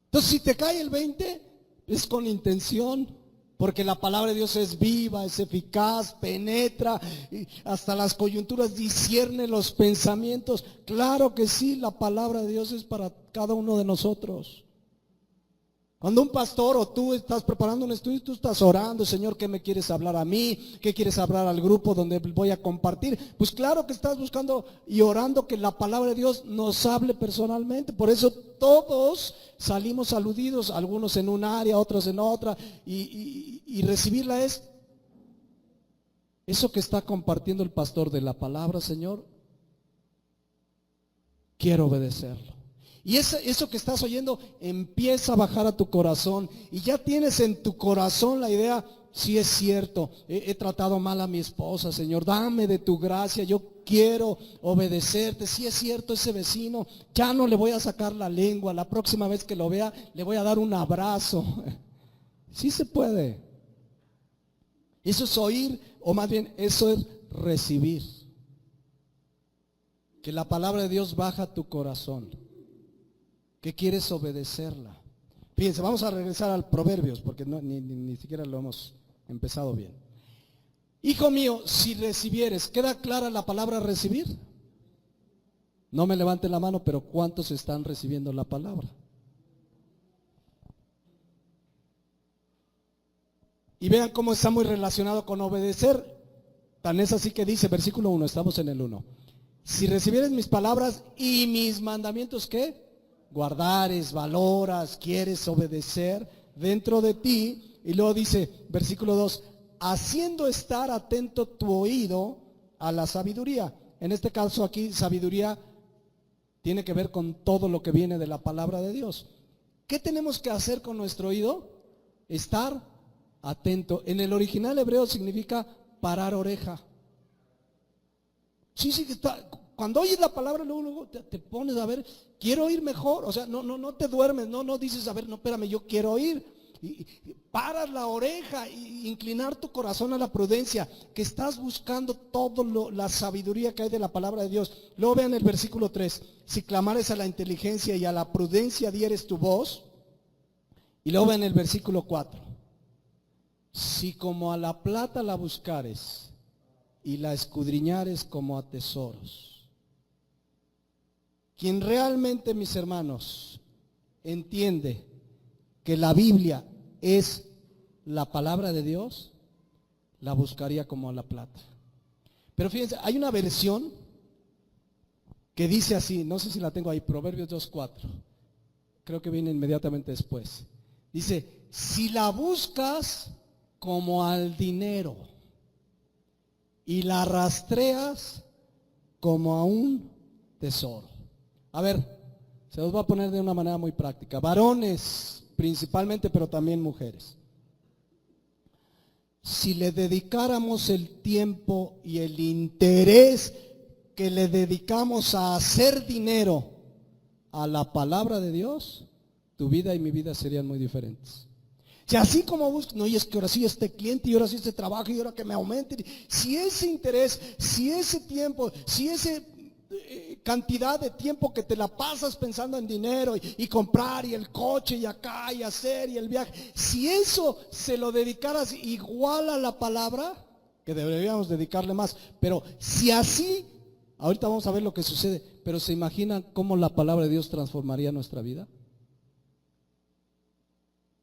Entonces, si te cae el 20, es con intención. Porque la palabra de Dios es viva, es eficaz, penetra y hasta las coyunturas, discierne los pensamientos. Claro que sí, la palabra de Dios es para cada uno de nosotros. Cuando un pastor o tú estás preparando un estudio, tú estás orando: Señor, ¿qué me quieres hablar a mí? ¿Qué quieres hablar al grupo donde voy a compartir? Pues claro que estás buscando y orando que la palabra de Dios nos hable personalmente. Por eso todos salimos aludidos, algunos en un área, otros en otra, y recibirla es eso que está compartiendo el pastor de la palabra. Señor, quiero obedecerlo. Y eso que estás oyendo empieza a bajar a tu corazón, y ya tienes en tu corazón la idea: si es cierto, he tratado mal a mi esposa, Señor, dame de tu gracia, yo quiero obedecerte. Si es cierto, ese vecino, ya no le voy a sacar la lengua, la próxima vez que lo vea le voy a dar un abrazo. Sí se puede. Eso es oír, o más bien eso es recibir. Que la palabra de Dios baja a tu corazón, que quieres obedecerla. Fíjense, vamos a regresar al Proverbios, porque ni siquiera lo hemos empezado bien. Hijo mío, si recibieres, ¿queda clara la palabra recibir? No me levanten la mano, pero ¿cuántos están recibiendo la palabra? Y vean cómo está muy relacionado con obedecer. Tan es así que dice, versículo 1, estamos en el 1. Si recibieres mis palabras y mis mandamientos, ¿qué? Guardares, valoras, quieres obedecer dentro de ti. Y luego dice, versículo 2, haciendo estar atento tu oído a la sabiduría. En este caso aquí, sabiduría tiene que ver con todo lo que viene de la palabra de Dios. ¿Qué tenemos que hacer con nuestro oído? Estar atento. En el original hebreo significa parar oreja. Sí, cuando oyes la palabra, luego te pones a ver, quiero oír mejor. O sea, no te duermes, no dices, a ver, no, espérame, yo quiero oír. Y paras la oreja y inclinar tu corazón a la prudencia, que estás buscando toda la sabiduría que hay de la palabra de Dios. Luego vean el versículo 3, si clamares a la inteligencia y a la prudencia dieres tu voz. Y luego vean el versículo 4, si como a la plata la buscares y la escudriñares como a tesoros. Quien realmente, mis hermanos, entiende que la Biblia es la palabra de Dios, la buscaría como a la plata. Pero fíjense, hay una versión que dice así, no sé si la tengo ahí, Proverbios 2:4, creo que viene inmediatamente después. Dice, si la buscas como al dinero y la rastreas como a un tesoro. A ver, se los va a poner de una manera muy práctica. Varones principalmente, pero también mujeres. Si le dedicáramos el tiempo y el interés que le dedicamos a hacer dinero a la palabra de Dios, tu vida y mi vida serían muy diferentes. Si así como buscas, no, y es que ahora sí este cliente, y ahora sí este trabajo, y ahora que me aumenten, si ese interés, si ese tiempo, si ese cantidad de tiempo que te la pasas pensando en dinero y comprar y el coche y acá y hacer y el viaje, si eso se lo dedicaras igual a la palabra, que deberíamos dedicarle más, pero si así, ahorita vamos a ver lo que sucede, pero ¿se imaginan cómo la palabra de Dios transformaría nuestra vida?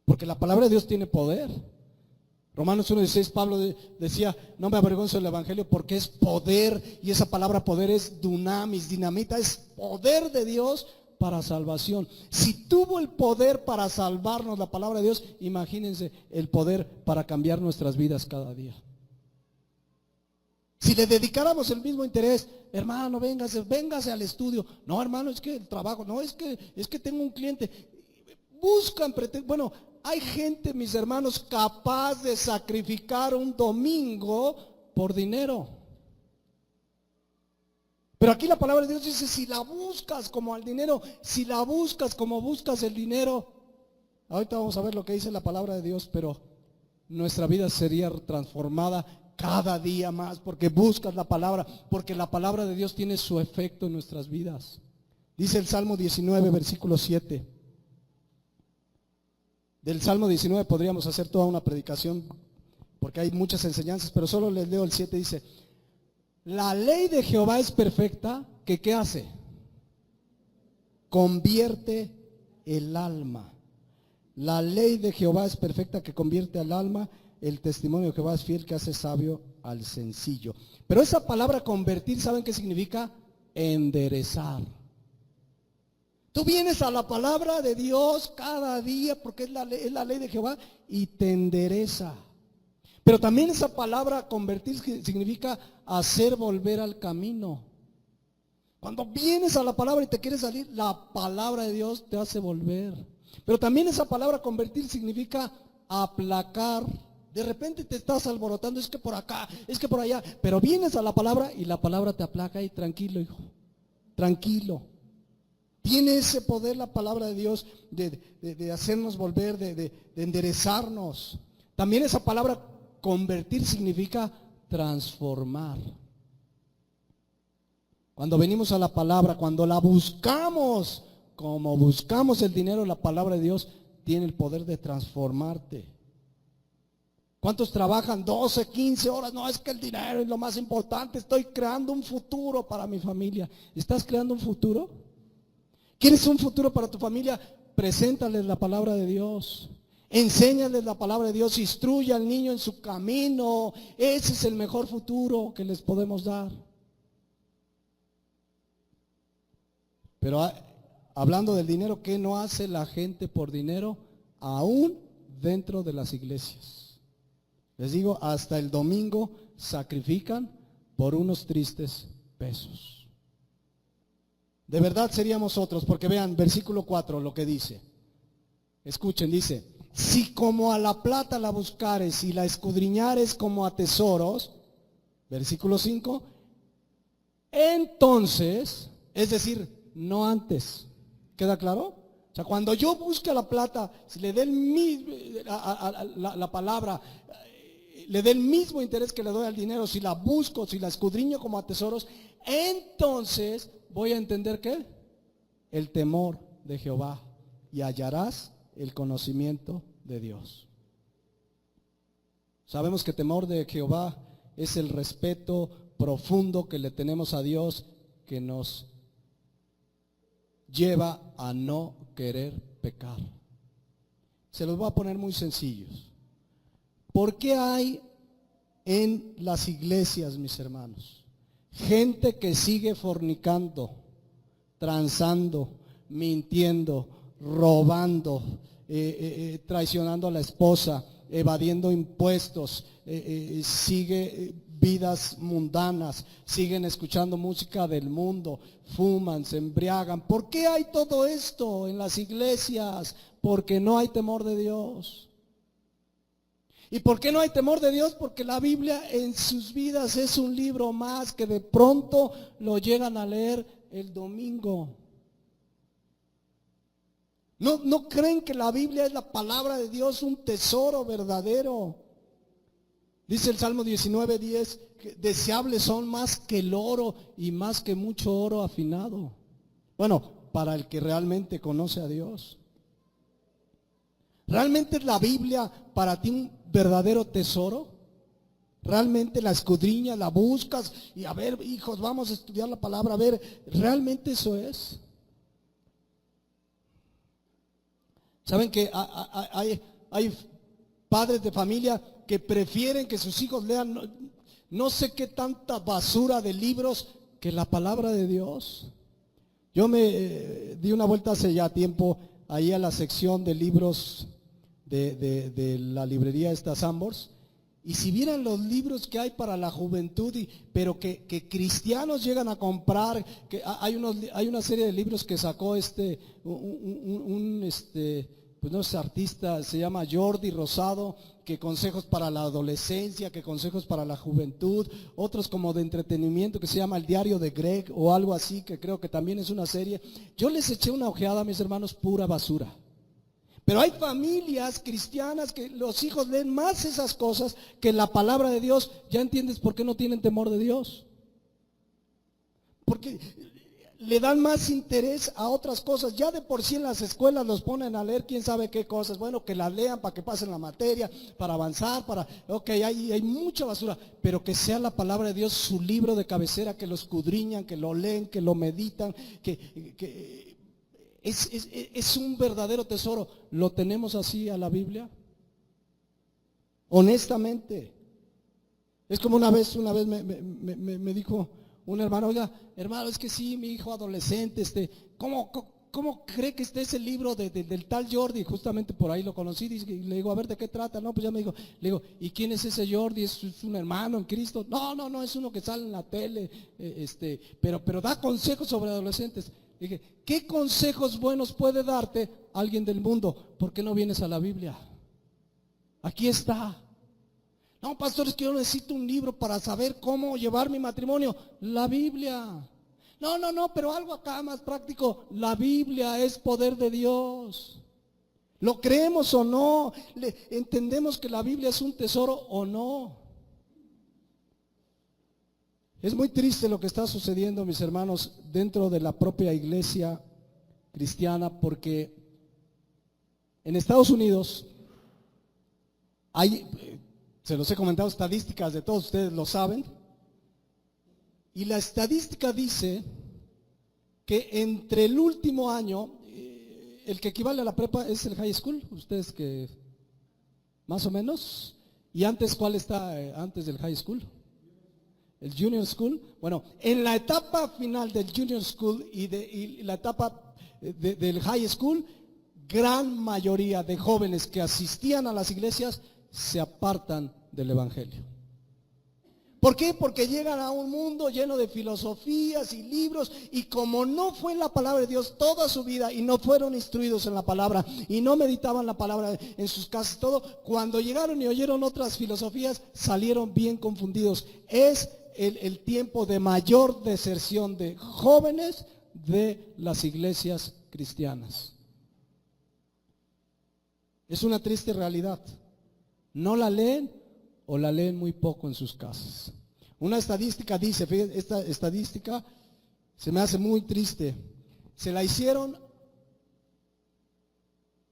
Porque la palabra de Dios tiene poder. Romanos 1:16, Pablo decía, no me avergonzo del evangelio porque es poder, y esa palabra poder es dunamis, dinamita, es poder de Dios para salvación. Si tuvo el poder para salvarnos la palabra de Dios, imagínense el poder para cambiar nuestras vidas cada día. Si le dedicáramos el mismo interés, hermano, véngase al estudio. No, hermano, es que el trabajo, no, es que tengo un cliente. Buscan, bueno, hay gente, mis hermanos, capaz de sacrificar un domingo por dinero. Pero aquí la palabra de Dios dice, si la buscas como al dinero, si la buscas como buscas el dinero, ahorita vamos a ver lo que dice la palabra de Dios, pero nuestra vida sería transformada cada día más, porque buscas la palabra, porque la palabra de Dios tiene su efecto en nuestras vidas. Dice el Salmo 19, versículo 7. Del Salmo 19 podríamos hacer toda una predicación, porque hay muchas enseñanzas, pero solo les leo el 7, dice, la ley de Jehová es perfecta, que ¿qué hace? Convierte el alma. La ley de Jehová es perfecta, que convierte al alma. El testimonio de Jehová es fiel, que hace sabio al sencillo. Pero esa palabra convertir, ¿saben qué significa? Enderezar. Tú vienes a la palabra de Dios cada día porque es la ley de Jehová y te endereza. Pero también esa palabra convertir significa hacer volver al camino. Cuando vienes a la palabra y te quieres salir, la palabra de Dios te hace volver. Pero también esa palabra convertir significa aplacar. De repente te estás alborotando, es que por acá, es que por allá. Pero vienes a la palabra y la palabra te aplaca y tranquilo, hijo, tranquilo. Tiene ese poder la palabra de Dios de hacernos volver, de enderezarnos. También esa palabra convertir significa transformar. Cuando venimos a la palabra, cuando la buscamos, como buscamos el dinero, la palabra de Dios tiene el poder de transformarte. ¿Cuántos trabajan 12, 15 horas? No, es que el dinero es lo más importante. Estoy creando un futuro para mi familia. ¿Estás creando un futuro? ¿Quieres un futuro para tu familia? Preséntales la palabra de Dios. Enséñales la palabra de Dios. Instruye al niño en su camino. Ese es el mejor futuro que les podemos dar. Pero hablando del dinero, ¿qué no hace la gente por dinero? Aún dentro de las iglesias. Les digo, hasta el domingo sacrifican por unos tristes pesos. De verdad seríamos otros, porque vean, versículo 4 lo que dice. Escuchen, dice, si como a la plata la buscares y la escudriñares como a tesoros, versículo 5, entonces, es decir, no antes. ¿Queda claro? O sea, cuando yo busque la plata, si le dé el mismo, la palabra, le dé el mismo interés que le doy al dinero, si la busco, si la escudriño como a tesoros, entonces voy a entender ¿qué? El temor de Jehová, y hallarás el conocimiento de Dios. Sabemos que temor de Jehová es el respeto profundo que le tenemos a Dios, que nos lleva a no querer pecar. Se los voy a poner muy sencillos. ¿Por qué hay en las iglesias, mis hermanos, gente que sigue fornicando, transando, mintiendo, robando, traicionando a la esposa, evadiendo impuestos, sigue vidas mundanas, siguen escuchando música del mundo, fuman, se embriagan? ¿Por qué hay todo esto en las iglesias? Porque no hay temor de Dios. ¿Y por qué no hay temor de Dios? Porque la Biblia en sus vidas es un libro más que de pronto lo llegan a leer el domingo. ¿No creen que la Biblia es la palabra de Dios, un tesoro verdadero? Dice el Salmo 19:10, que deseables son más que el oro y más que mucho oro afinado. Bueno, para el que realmente conoce a Dios. ¿Realmente es la Biblia para ti un verdadero tesoro? ¿Realmente la escudriñas, la buscas y a ver, hijos, vamos a estudiar la palabra, a ver, ¿realmente eso es? ¿Saben que hay padres de familia que prefieren que sus hijos lean no sé qué tanta basura de libros que la palabra de Dios? Yo me di una vuelta hace ya tiempo ahí a la sección de libros de la librería esta Sambors, y si vieran los libros que hay para la juventud, pero que cristianos llegan a comprar, que hay una serie de libros que sacó pues no es artista, se llama Jordi Rosado, que consejos para la adolescencia, que consejos para la juventud, otros como de entretenimiento que se llama El Diario de Greg o algo así, que creo que también es una serie. Yo les eché una ojeada, mis hermanos, pura basura. Pero hay familias cristianas que los hijos leen más esas cosas que la palabra de Dios. ¿Ya entiendes por qué no tienen temor de Dios? Porque le dan más interés a otras cosas. Ya de por sí en las escuelas los ponen a leer quién sabe qué cosas. Bueno, que las lean para que pasen la materia, para avanzar, hay mucha basura, pero que sea la palabra de Dios su libro de cabecera, que lo escudriñan, que lo leen, que lo meditan, que es un verdadero tesoro. ¿Lo tenemos así a la Biblia? Honestamente. Es como una vez me dijo un hermano: oiga, hermano, es que sí, mi hijo adolescente, ¿cómo cree que ese libro del tal Jordi? Justamente por ahí lo conocí, y le digo, a ver, ¿de qué trata? No, pues ya me dijo, le digo, ¿y quién es ese Jordi? ¿Es un hermano en Cristo? No, es uno que sale en la tele, pero da consejos sobre adolescentes. Dije, ¿qué consejos buenos puede darte alguien del mundo? ¿Por qué no vienes a la Biblia? Aquí está. No, pastor, es que yo necesito un libro para saber cómo llevar mi matrimonio. La Biblia. No, pero algo acá más práctico. La Biblia es poder de Dios. ¿Lo creemos o no? ¿Entendemos que la Biblia es un tesoro o no? Es muy triste lo que está sucediendo, mis hermanos, dentro de la propia iglesia cristiana, porque en Estados Unidos hay, se los he comentado, estadísticas de todos ustedes lo saben, y la estadística dice que entre el último año, el que equivale a la prepa es el high school, ustedes que más o menos, y antes, ¿cuál está antes del high school? El junior school. Bueno, en la etapa final del junior school y la etapa del high school, gran mayoría de jóvenes que asistían a las iglesias se apartan del evangelio. ¿Por qué? Porque llegan a un mundo lleno de filosofías y libros, y como no fue en la palabra de Dios toda su vida y no fueron instruidos en la palabra y no meditaban la palabra en sus casas, todo, cuando llegaron y oyeron otras filosofías salieron bien confundidos. Es el tiempo de mayor deserción de jóvenes de las iglesias cristianas. Es una triste realidad. No la leen o la leen muy poco en sus casas. Una estadística dice, fíjense, esta estadística se me hace muy triste. Se la hicieron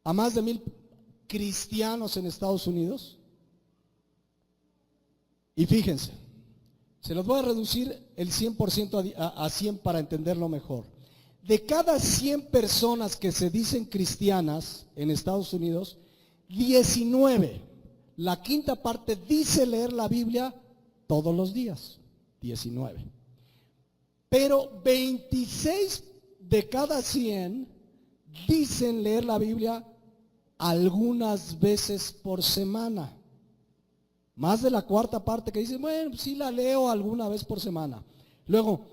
a más de 1,000 cristianos en Estados Unidos. Y fíjense, se los voy a reducir el 100% a 100 para entenderlo mejor. De cada 100 personas que se dicen cristianas en Estados Unidos, 19, la quinta parte, dice leer la Biblia todos los días. 19. Pero 26 de cada 100 dicen leer la Biblia algunas veces por semana. Más de la cuarta parte que dicen, bueno, sí la leo alguna vez por semana. Luego,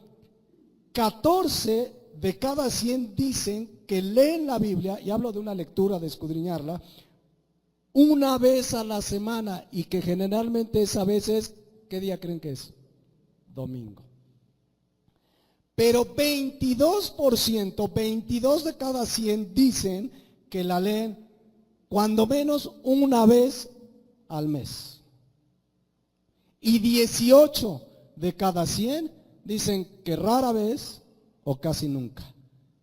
14 de cada 100 dicen que leen la Biblia, y hablo de una lectura, de escudriñarla, una vez a la semana, y que generalmente esa vez es, ¿qué día creen que es? Domingo. Pero 22%, 22 de cada 100 dicen que la leen cuando menos una vez al mes. Y 18 de cada 100 dicen que rara vez o casi nunca.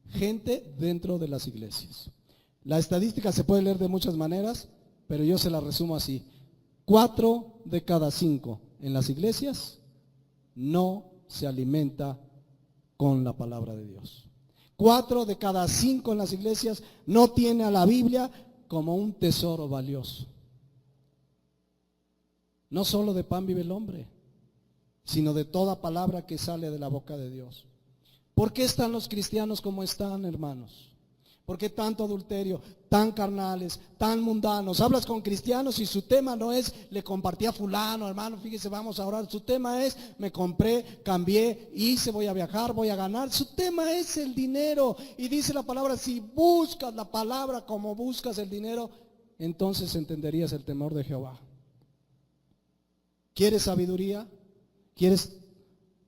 Gente dentro de las iglesias. La estadística se puede leer de muchas maneras, pero yo se la resumo así. 4 de cada 5 en las iglesias no se alimenta con la palabra de Dios. 4 de cada 5 en las iglesias no tiene a la Biblia como un tesoro valioso. No solo de pan vive el hombre, sino de toda palabra que sale de la boca de Dios. ¿Por qué están los cristianos como están, hermanos? ¿Por qué tanto adulterio, tan carnales, tan mundanos? Hablas con cristianos y su tema no es, le compartí a fulano, hermano, fíjese, vamos a orar. Su tema es, me compré, cambié, hice, voy a viajar, voy a ganar. Su tema es el dinero. Y dice la palabra, si buscas la palabra como buscas el dinero, entonces entenderías el temor de Jehová. ¿Quieres sabiduría? ¿Quieres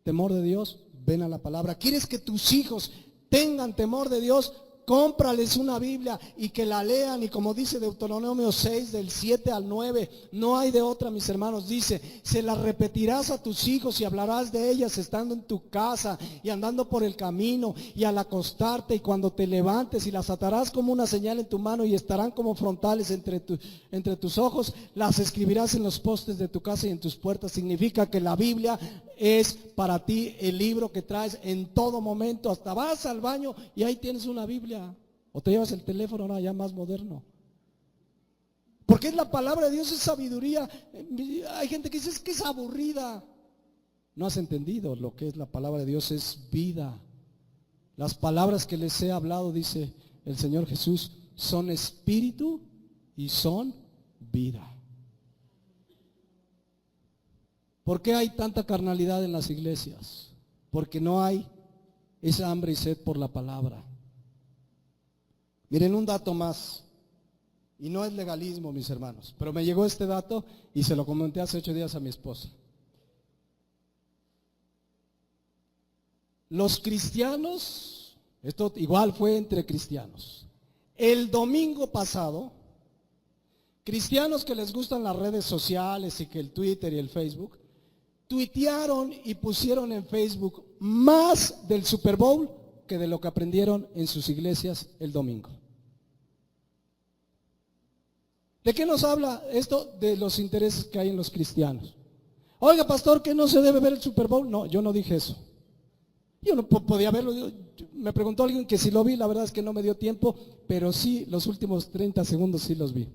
temor de Dios? Ven a la palabra. ¿Quieres que tus hijos tengan temor de Dios? Cómprales una Biblia y que la lean, y como dice Deuteronomio 6 del 7 al 9, no hay de otra, mis hermanos, dice, se las repetirás a tus hijos y hablarás de ellas estando en tu casa y andando por el camino y al acostarte y cuando te levantes, y las atarás como una señal en tu mano y estarán como frontales entre tus ojos, las escribirás en los postes de tu casa y en tus puertas. Significa que la Biblia es para ti el libro que traes en todo momento. Hasta vas al baño y ahí tienes una Biblia. O te llevas el teléfono, no, ya más moderno. Porque es la palabra de Dios, es sabiduría. Hay gente que dice, es que es aburrida. No has entendido lo que es la palabra de Dios, es vida. Las palabras que les he hablado, dice el Señor Jesús, son espíritu y son vida. ¿Por qué hay tanta carnalidad en las iglesias? Porque no hay esa hambre y sed por la palabra. Miren un dato más, y no es legalismo, mis hermanos, pero me llegó este dato y se lo comenté hace 8 días a mi esposa. Los cristianos, esto igual fue entre cristianos, el domingo pasado, cristianos que les gustan las redes sociales y que el Twitter y el Facebook, tuitearon y pusieron en Facebook más del Super Bowl que de lo que aprendieron en sus iglesias el domingo. ¿De qué nos habla esto? De los intereses que hay en los cristianos. Oiga, pastor, ¿que no se debe ver el Super Bowl? No, yo no dije eso. Yo no podía verlo. Me preguntó alguien que si lo vi, la verdad es que no me dio tiempo, pero sí, los últimos 30 segundos sí los vi.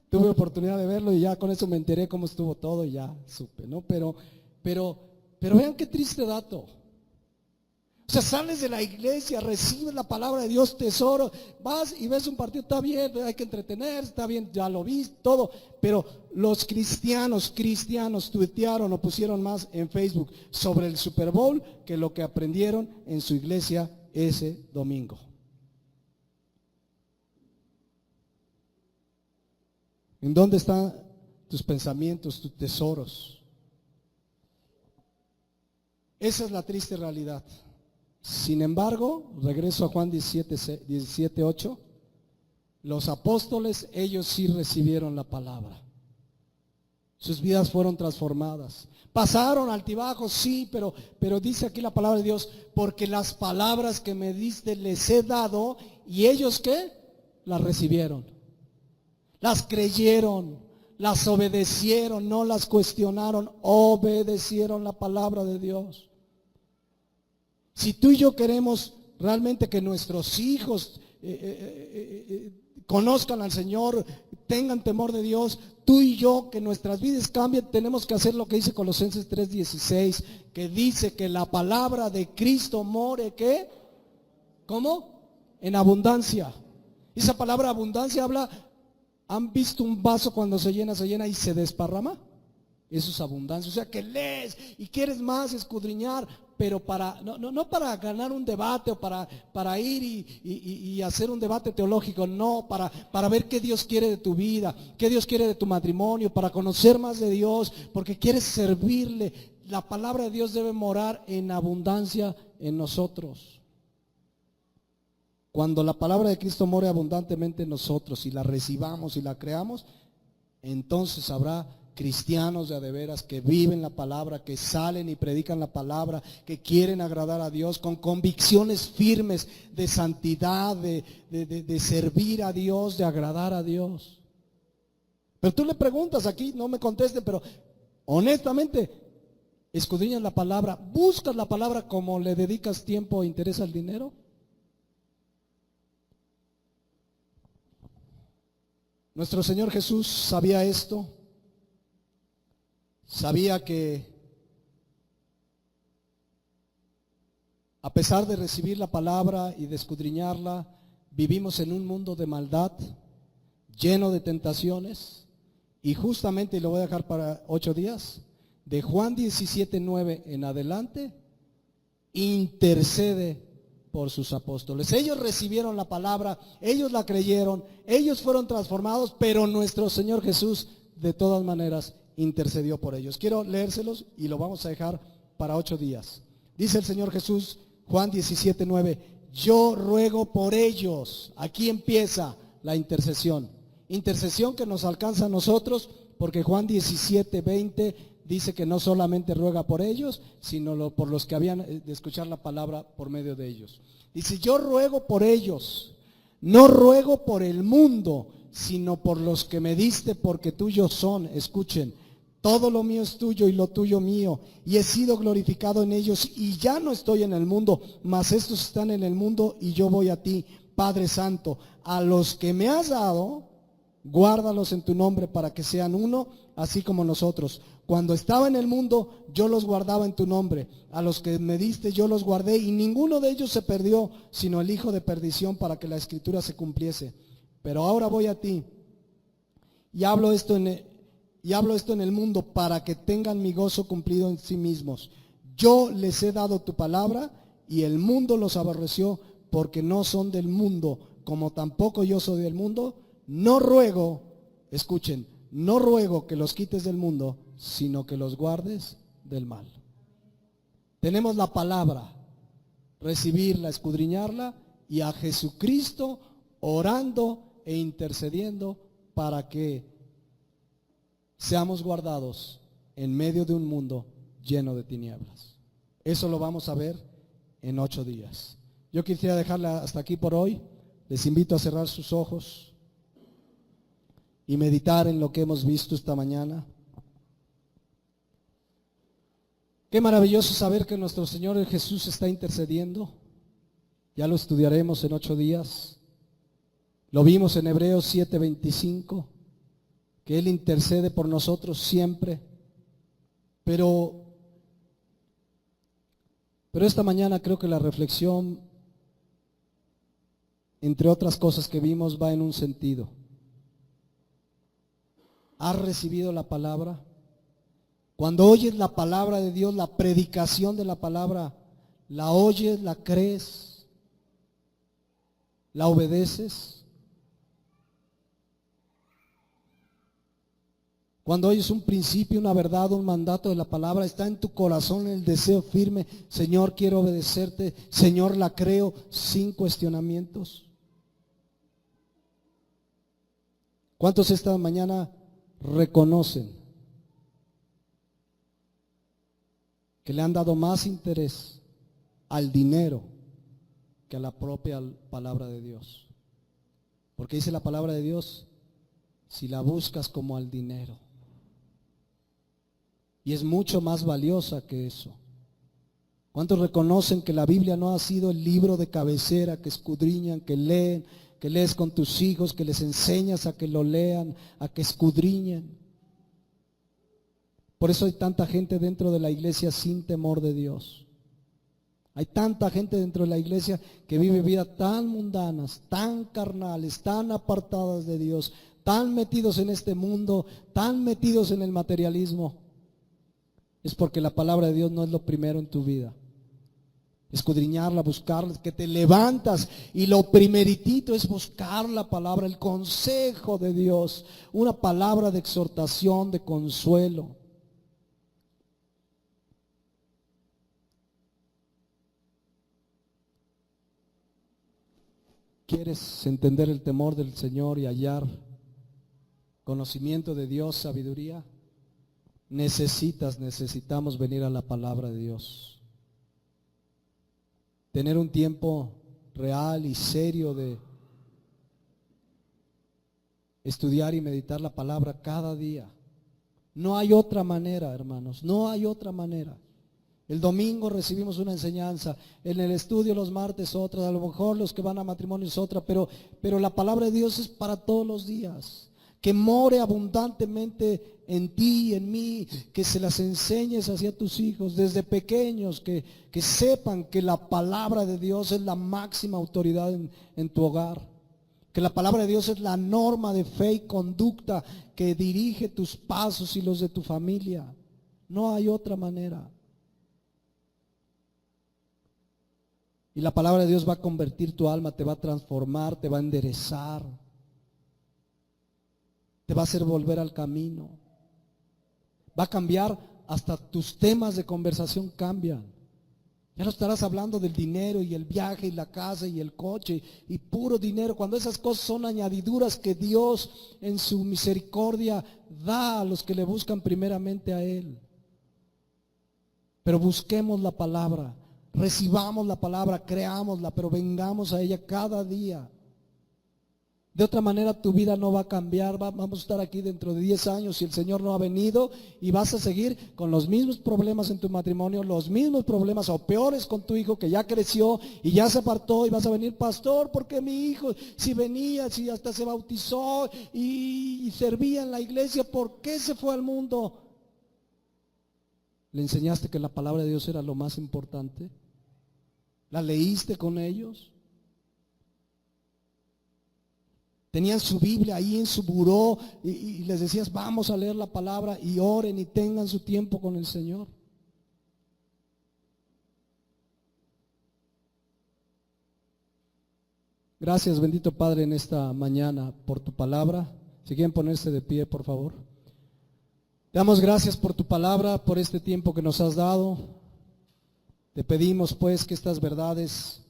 Tuve oportunidad de verlo y ya con eso me enteré cómo estuvo todo y ya supe, ¿no? Pero vean qué triste dato. O sea, sales de la iglesia, recibes la palabra de Dios, tesoro, vas y ves un partido, está bien, hay que entretenerse, está bien, ya lo viste, todo. Pero los cristianos tuitearon o pusieron más en Facebook sobre el Super Bowl que lo que aprendieron en su iglesia ese domingo. ¿En dónde están tus pensamientos, tus tesoros? Esa es la triste realidad. Sin embargo, regreso a Juan 17:8, los apóstoles, ellos sí recibieron la palabra. Sus vidas fueron transformadas. Pasaron altibajos, sí, pero dice aquí la palabra de Dios, porque las palabras que me diste les he dado, y ellos ¿qué? Las recibieron. Las creyeron, las obedecieron, no las cuestionaron, obedecieron la palabra de Dios. Si tú y yo queremos realmente que nuestros hijos conozcan al Señor, tengan temor de Dios, tú y yo, que nuestras vidas cambien, tenemos que hacer lo que dice Colosenses 3:16, que dice que la palabra de Cristo more, ¿qué? ¿Cómo? En abundancia. Esa palabra abundancia habla, ¿han visto un vaso cuando se llena y se desparrama? Eso es abundancia. O sea, que lees y quieres más escudriñar, pero no para ganar un debate o para ir y hacer un debate teológico, no, para ver qué Dios quiere de tu vida, qué Dios quiere de tu matrimonio, para conocer más de Dios, porque quieres servirle. La palabra de Dios debe morar en abundancia en nosotros. Cuando la palabra de Cristo more abundantemente en nosotros y la recibamos y la creamos, entonces habrá cristianos de veras que viven la palabra, que salen y predican la palabra, que quieren agradar a Dios con convicciones firmes de santidad, de servir a Dios, de agradar a Dios. Pero tú le preguntas aquí, no me conteste, pero honestamente, escudriñas la palabra, buscas la palabra como le dedicas tiempo e interés al dinero. Nuestro Señor Jesús sabía esto. Sabía que a pesar de recibir la palabra y de escudriñarla, vivimos en un mundo de maldad, lleno de tentaciones, y justamente, y lo voy a dejar para 8 días, de Juan 17:9 en adelante, intercede por sus apóstoles. Ellos recibieron la palabra, ellos la creyeron, ellos fueron transformados, pero nuestro Señor Jesús de todas maneras intercedió por ellos. Quiero leérselos y lo vamos a dejar para 8 días. Dice el Señor Jesús, Juan 17:9, yo ruego por ellos. Aquí empieza la intercesión. Intercesión que nos alcanza a nosotros, porque Juan 17:20 dice que no solamente ruega por ellos, sino por los que habían de escuchar la palabra por medio de ellos. Dice, yo ruego por ellos, no ruego por el mundo, sino por los que me diste, porque tuyos son. Escuchen, todo lo mío es tuyo y lo tuyo mío, y he sido glorificado en ellos, y ya no estoy en el mundo, mas estos están en el mundo, y yo voy a ti, Padre Santo. A los que me has dado, guárdalos en tu nombre, para que sean uno, así como nosotros. Cuando estaba en el mundo, yo los guardaba en tu nombre. A los que me diste, yo los guardé, y ninguno de ellos se perdió, sino el hijo de perdición, para que la escritura se cumpliese. Pero ahora voy a ti, y hablo esto en el mundo, para que tengan mi gozo cumplido en sí mismos. Yo les he dado tu palabra, y el mundo los aborreció, porque no son del mundo, como tampoco yo soy del mundo. No ruego, escuchen, no ruego que los quites del mundo, sino que los guardes del mal. Tenemos la palabra, recibirla, escudriñarla, y a Jesucristo orando e intercediendo para que seamos guardados en medio de un mundo lleno de tinieblas. Eso lo vamos a ver en 8 días. Yo quisiera dejarla hasta aquí por hoy. Les invito a cerrar sus ojos y meditar en lo que hemos visto esta mañana. Qué maravilloso saber que nuestro Señor Jesús está intercediendo. Ya lo estudiaremos en 8 días. Lo vimos en Hebreos 7:25, que Él intercede por nosotros siempre. Pero Pero esta mañana creo que la reflexión, entre otras cosas que vimos, va en un sentido. ¿Has recibido la palabra? Cuando oyes la palabra de Dios, la predicación de la palabra, ¿la oyes, la crees, la obedeces? Cuando oyes un principio, una verdad, un mandato de la palabra, está en tu corazón el deseo firme: Señor, quiero obedecerte, Señor, la creo, sin cuestionamientos. ¿Cuántos esta mañana reconocen que le han dado más interés al dinero que a la propia palabra de Dios? Porque dice la palabra de Dios: si la buscas como al dinero. Y es mucho más valiosa que eso. ¿Cuántos reconocen que la Biblia no ha sido el libro de cabecera que escudriñan, que leen, que lees con tus hijos, que les enseñas a que lo lean, a que escudriñen? Por eso hay tanta gente dentro de la iglesia sin temor de Dios. Hay tanta gente dentro de la iglesia que vive vidas tan mundanas, tan carnales, tan apartadas de Dios, tan metidos en este mundo, tan metidos en el materialismo. Es porque la palabra de Dios no es lo primero en tu vida. Escudriñarla, buscarla, que te levantas y lo primeritito es buscar la palabra, el consejo de Dios, una palabra de exhortación, de consuelo. ¿Quieres entender el temor del Señor y hallar conocimiento de Dios, sabiduría? Necesitamos venir a la palabra de Dios. Tener un tiempo real y serio de estudiar y meditar la palabra cada día. No hay otra manera, hermanos, no hay otra manera. El domingo recibimos una enseñanza, en el estudio los martes otra, a lo mejor los que van a matrimonios otra, pero la palabra de Dios es para todos los días. Que more abundantemente en ti y en mí, que se las enseñes hacia tus hijos desde pequeños, que sepan que la palabra de Dios es la máxima autoridad en tu hogar, que la palabra de Dios es la norma de fe y conducta que dirige tus pasos y los de tu familia. No hay otra manera. Y la palabra de Dios va a convertir tu alma, te va a transformar, te va a enderezar, te va a hacer volver al camino. Va a cambiar, hasta tus temas de conversación cambian. Ya no estarás hablando del dinero y el viaje y la casa y el coche y puro dinero, cuando esas cosas son añadiduras que Dios en su misericordia da a los que le buscan primeramente a Él. Pero busquemos la palabra, recibamos la palabra, creámosla, pero vengamos a ella cada día. De otra manera tu vida no va a cambiar. Vamos a estar aquí dentro de 10 años si el Señor no ha venido, y vas a seguir con los mismos problemas en tu matrimonio, los mismos problemas o peores con tu hijo que ya creció y ya se apartó, y vas a venir: pastor, porque mi hijo, si venía, si hasta se bautizó y servía en la iglesia, ¿por qué se fue al mundo? ¿Le enseñaste que la palabra de Dios era lo más importante? ¿La leíste con ellos? Tenían su Biblia ahí en su buró y les decías: vamos a leer la palabra, y oren y tengan su tiempo con el Señor. Gracias, bendito Padre, en esta mañana por tu palabra. Si quieren ponerse de pie, por favor. Te damos gracias por tu palabra, por este tiempo que nos has dado. Te pedimos pues que estas verdades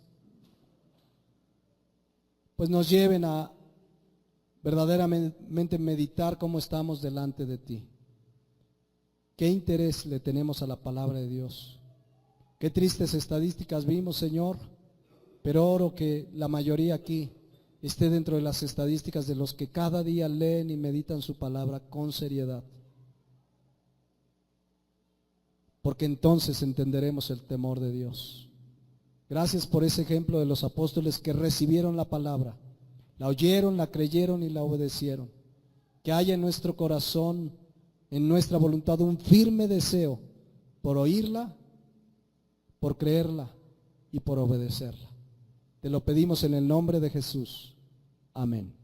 pues nos lleven a verdaderamente meditar cómo estamos delante de ti. ¿Qué interés le tenemos a la palabra de Dios? Qué tristes estadísticas vimos, Señor, pero oro que la mayoría aquí esté dentro de las estadísticas de los que cada día leen y meditan su palabra con seriedad. Porque entonces entenderemos el temor de Dios. Gracias por ese ejemplo de los apóstoles que recibieron la palabra, la oyeron, la creyeron y la obedecieron. Que haya en nuestro corazón, en nuestra voluntad, un firme deseo por oírla, por creerla y por obedecerla. Te lo pedimos en el nombre de Jesús. Amén.